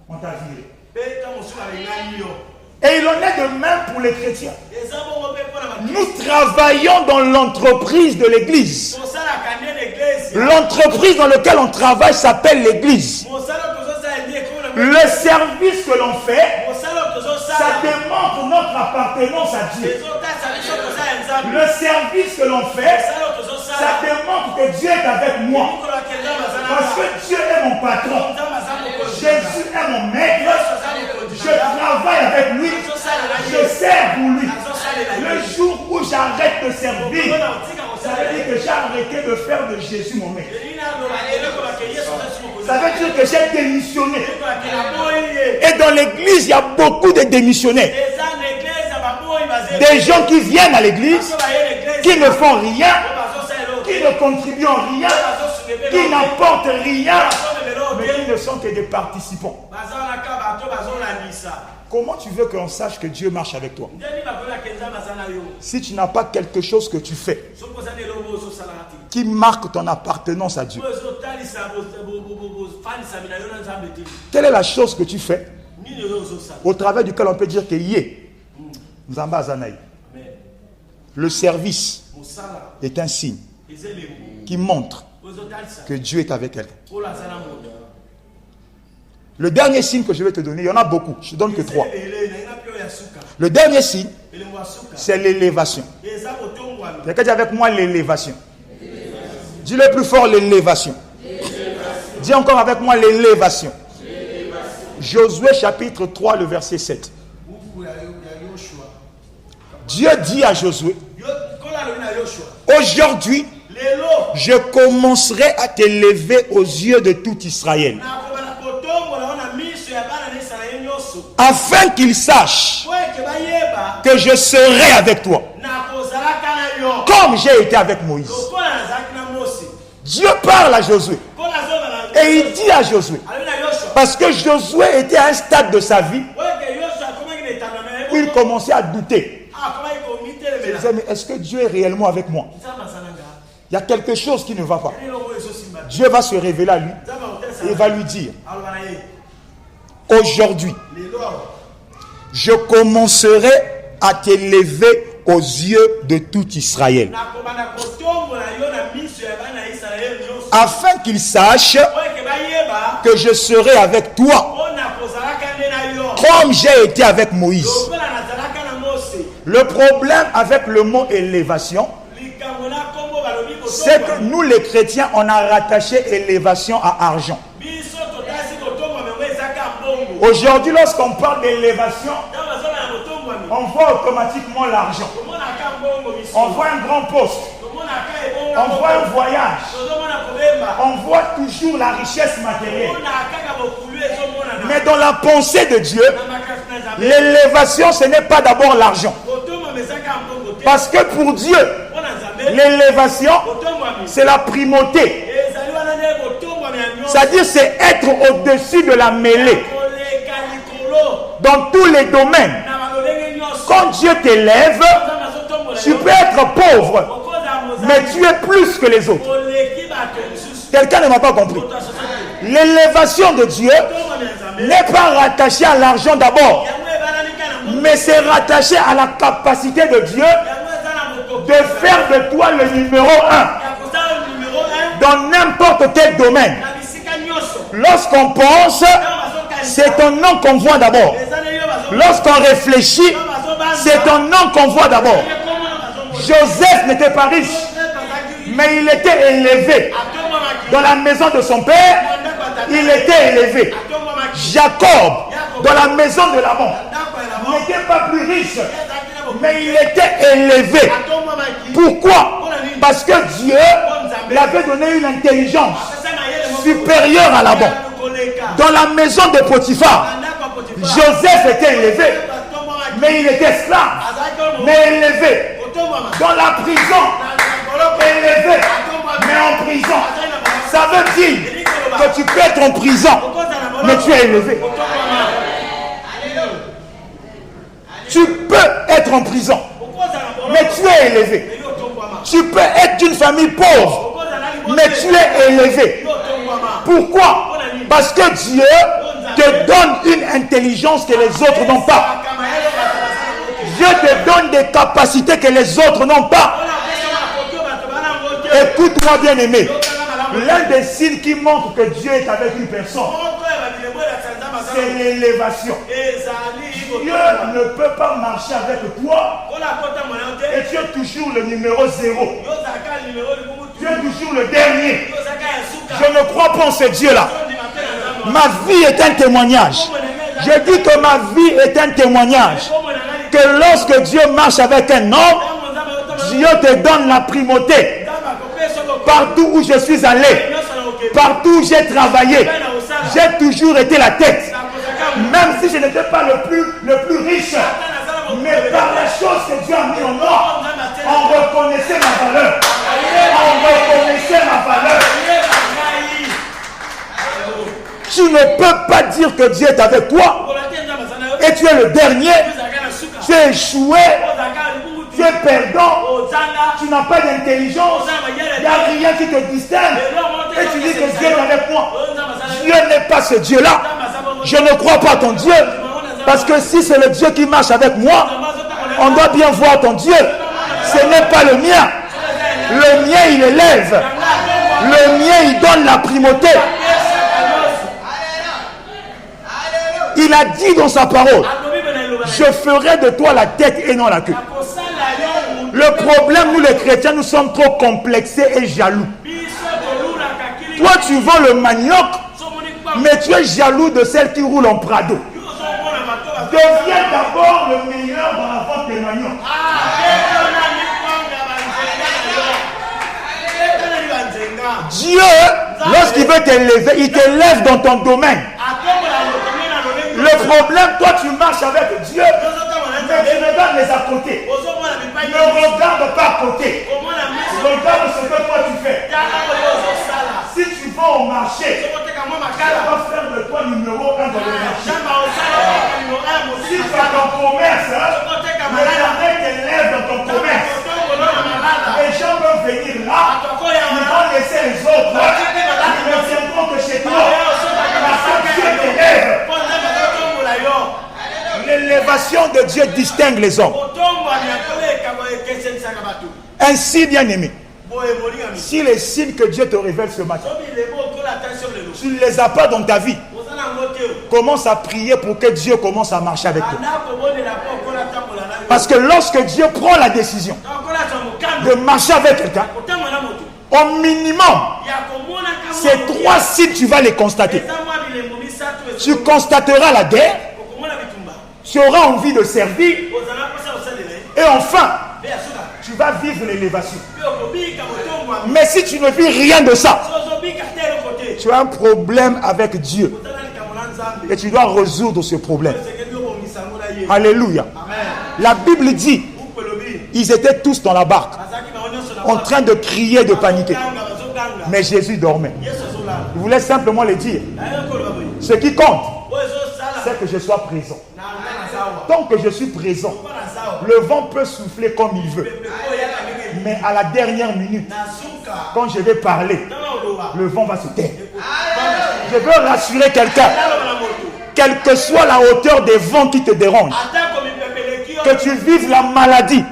on t'a viré. Et il en est de même pour les chrétiens. Nous travaillons dans l'entreprise de l'église. L'entreprise dans laquelle on travaille s'appelle l'église. Le service que l'on fait, ça démontre notre appartenance à Dieu. Le service que l'on fait, ça démontre que Dieu est avec moi. Parce que Dieu est mon patron. Jésus est mon maître. Je travaille avec lui. Je sers pour lui. Le jour où j'arrête de servir, ça veut dire que j'ai arrêté de faire de Jésus mon maître. Ça veut dire que j'ai démissionné. Et dans l'église, il y a beaucoup de démissionnaires. Des gens qui viennent à l'église, qui ne font rien, qui ne contribuent en rien, qui n'apportent rien, mais qui ne sont que des participants. Comment tu veux qu'on sache que Dieu marche avec toi? Si tu n'as pas quelque chose que tu fais qui marque ton appartenance à Dieu, quelle est la chose que tu fais au travers duquel on peut dire que Nzamba Azanaï? Le service est un signe qui montre que Dieu est avec elle. Le dernier signe que je vais te donner, il y en a beaucoup, je ne donne que 3. Le dernier signe, c'est l'élévation. Quelqu'un dit avec moi l'élévation. Dis le plus fort, l'élévation. Dis encore avec moi l'élévation. Josué chapitre 3, le verset 7. Dieu dit à Josué, aujourd'hui, je commencerai à t'élever aux yeux de tout Israël, afin qu'il sache que je serai avec toi, comme j'ai été avec Moïse. Dieu parle à Josué et il dit à Josué, parce que Josué était à un stade de sa vie où il commençait à douter. Il disait, mais est-ce que Dieu est réellement avec moi? Il y a quelque chose qui ne va pas. Dieu va se révéler à lui et va lui dire, aujourd'hui, je commencerai à t'élever aux yeux de tout Israël, afin qu'il sache que je serai avec toi, comme j'ai été avec Moïse. Le problème avec le mot élévation, c'est que nous les chrétiens, on a rattaché élévation à argent. Aujourd'hui, lorsqu'on parle d'élévation, on voit automatiquement l'argent. On voit un grand poste. On voit un voyage. On voit toujours la richesse matérielle. Mais dans la pensée de Dieu, l'élévation, ce n'est pas d'abord l'argent. Parce que pour Dieu, l'élévation, c'est la primauté. C'est-à-dire, c'est être au-dessus de la mêlée. Dans tous les domaines. Quand Dieu t'élève, tu peux être pauvre, mais tu es plus que les autres. Quelqu'un ne m'a pas compris. L'élévation de Dieu n'est pas rattachée à l'argent d'abord, mais c'est rattaché à la capacité de Dieu de faire de toi le numéro 1 dans n'importe quel domaine. Lorsqu'on pense, c'est ton nom qu'on voit d'abord. Lorsqu'on réfléchit, c'est ton nom qu'on voit d'abord. Joseph n'était pas riche, mais il était élevé. Dans la maison de son père, il était élevé. Jacob, dans la maison de Laban, n'était pas plus riche, mais il était élevé. Pourquoi? Parce que Dieu lui avait donné une intelligence supérieure à Laban. Dans la maison de Potiphar, Joseph était élevé, mais il était esclave, mais élevé. Dans la prison, élevé, mais en prison. Ça veut dire que tu peux être en prison, mais tu es élevé. Tu peux être en prison, mais tu es élevé. Tu peux être d'une famille pauvre, mais tu es élevé. Pourquoi? Parce que Dieu te donne une intelligence que les autres n'ont pas. Dieu te donne des capacités que les autres n'ont pas. Écoute-moi, bien-aimé. L'un des signes qui montre que Dieu est avec une personne, c'est l'élévation. Dieu ne peut pas marcher avec toi et tu es toujours le numéro 0. Tu es toujours le dernier. Je ne crois pas en ce Dieu-là. Ma vie est un témoignage. Je dis que ma vie est un témoignage. Que lorsque Dieu marche avec un homme, Dieu te donne la primauté. Partout où je suis allé, partout où j'ai travaillé, j'ai toujours été la tête. Même si je n'étais pas le plus riche, mais par les choses que Dieu a mis en ordre, on reconnaissait ma valeur. On reconnaissait ma valeur. Tu ne peux pas dire que Dieu est avec toi et tu es le dernier. Tu es échoué. Tu es perdant. Tu n'as pas d'intelligence. Il n'y a rien qui te distingue. Et tu dis que Dieu est avec moi. Dieu n'est pas ce Dieu-là. Je ne crois pas à ton Dieu. Parce que si c'est le Dieu qui marche avec moi, on doit bien voir ton Dieu. Ce n'est pas le mien. Le mien, il élève. Le mien, il donne la primauté. Il a dit dans sa parole, je ferai de toi la tête et non la queue. Le problème, nous les chrétiens, nous sommes trop complexés et jaloux. Toi, tu vends le manioc, mais tu es jaloux de celle qui roule en Prado. Deviens d'abord le meilleur dans la vente des maniocs. Dieu, lorsqu'il veut t'élever, il t'élève dans ton domaine. Le problème, toi tu marches avec Dieu, mais tu regardes les à côté. Ne regarde pas à côté. Regarde ce que toi tu fais. Si tu vas au marché, on va faire de toi numéro 1 dans le marché. Si tu as ton commerce, le dernier t'élève dans ton commerce. Les gens peuvent venir là, ils vont laisser les autres. Ils ne viendront que chez toi. Parce que Dieu t'élève. L'élévation de Dieu distingue les hommes. Ainsi, bien-aimé, si les signes que Dieu te révèle ce matin, tu ne les as pas dans ta vie, commence à prier pour que Dieu commence à marcher avec toi. Parce que lorsque Dieu prend la décision de marcher avec quelqu'un, Au minimum, ces 3 signes, tu vas les constater. Tu constateras la guerre, tu auras envie de servir, et enfin, tu vas vivre l'élévation. Mais si tu ne vis rien de ça, tu as un problème avec Dieu. Et tu dois résoudre ce problème. Alléluia. La Bible dit, ils étaient tous dans la barque, en train de crier, de paniquer. Mais Jésus dormait. Je voulais simplement le dire. Ce qui compte, c'est que je sois présent. Tant que je suis présent, le vent peut souffler comme il veut. Mais à la dernière minute, quand je vais parler, le vent va se taire. Je veux rassurer quelqu'un. Quelle que soit la hauteur des vents qui te dérangent, que tu vives la maladie,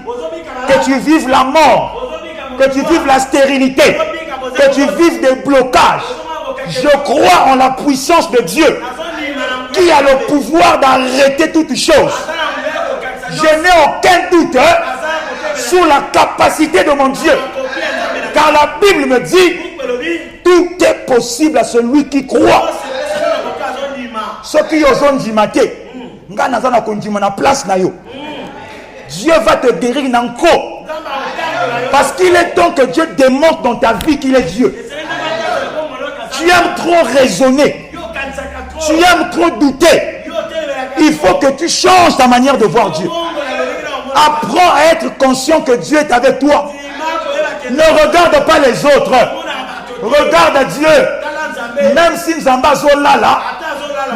que tu vives la mort, que tu vives la stérilité, que tu vives des blocages, je crois en la puissance de Dieu qui a le pouvoir d'arrêter toutes choses. Je n'ai aucun doute sur la capacité de mon Dieu, car la Bible me dit tout est possible à celui qui croit. Ce qui osent dimate, Dieu va te guérir n'encore. Parce qu'il est temps que Dieu démontre dans ta vie qu'il est Dieu. Tu aimes trop raisonner. Tu aimes trop douter. Il faut que tu changes ta manière de voir Dieu. Apprends à être conscient que Dieu est avec toi. Ne regarde pas les autres. Regarde Dieu. Même si Nzamba zola là,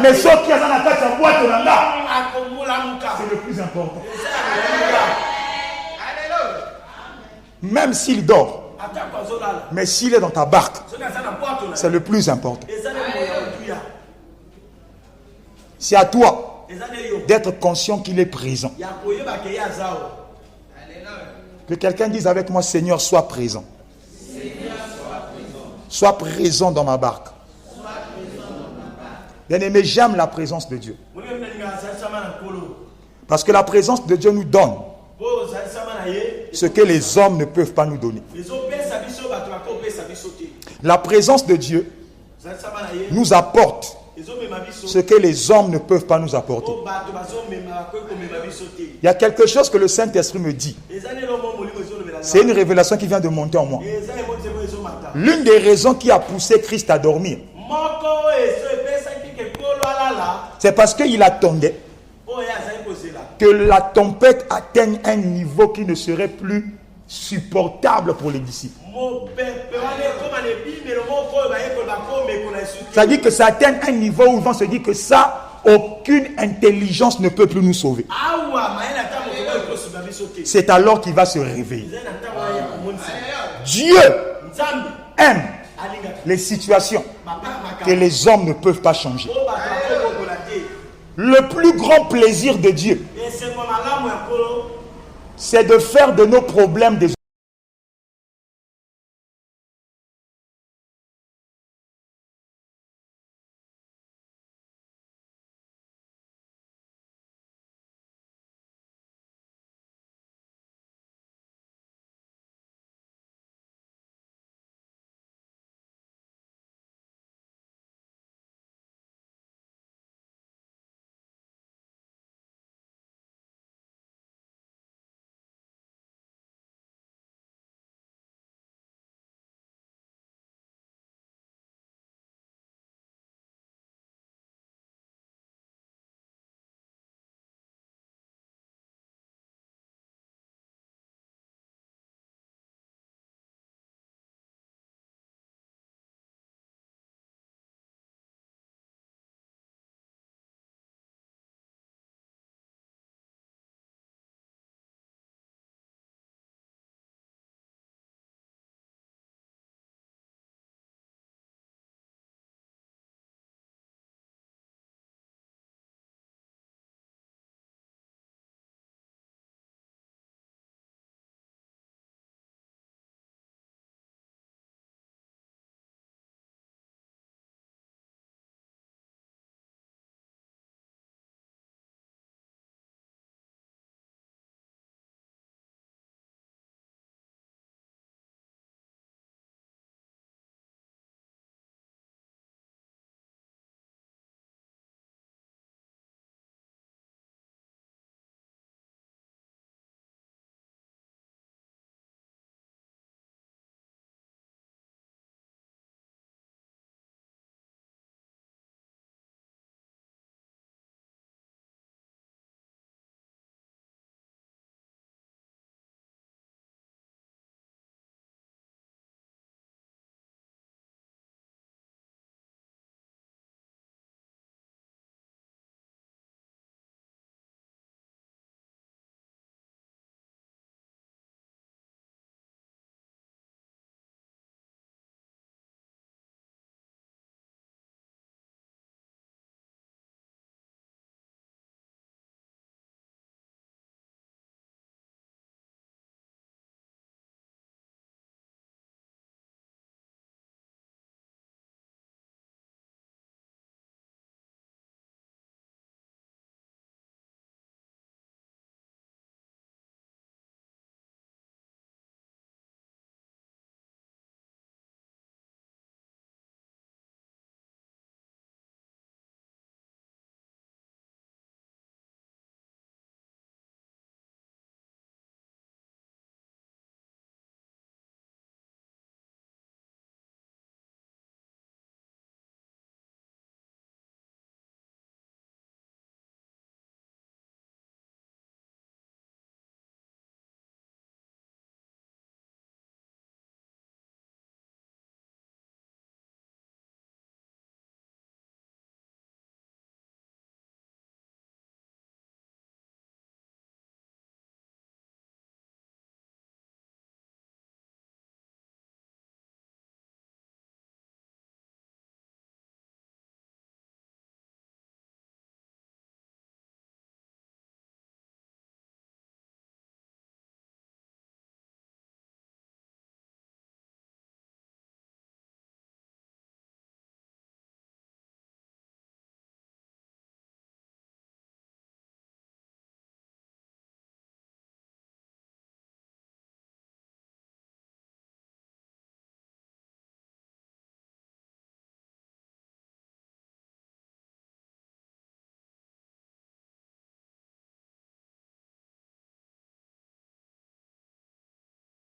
mais ce qui est dans la tête, c'est le plus important. Même s'il dort, mais s'il est dans ta barque, c'est le plus important. C'est à toi d'être conscient qu'il est présent. Que quelqu'un dise avec moi, Seigneur, sois présent. Sois présent dans ma barque. Bien-aimé, j'aime la présence de Dieu. Parce que la présence de Dieu nous donne ce que les hommes ne peuvent pas nous donner. La présence de Dieu nous apporte ce que les hommes ne peuvent pas nous apporter. Il y a quelque chose que le Saint-Esprit me dit. C'est une révélation qui vient de monter en moi. L'une des raisons qui a poussé Christ à dormir, c'est parce qu'il attendait que la tempête atteigne un niveau qui ne serait plus supportable pour les disciples. Ça dit que ça atteint un niveau où ils vont se dire que ça, aucune intelligence ne peut plus nous sauver. C'est alors qu'il va se réveiller. Dieu aime les situations que les hommes ne peuvent pas changer. Le plus grand plaisir de Dieu, c'est de faire de nos problèmes des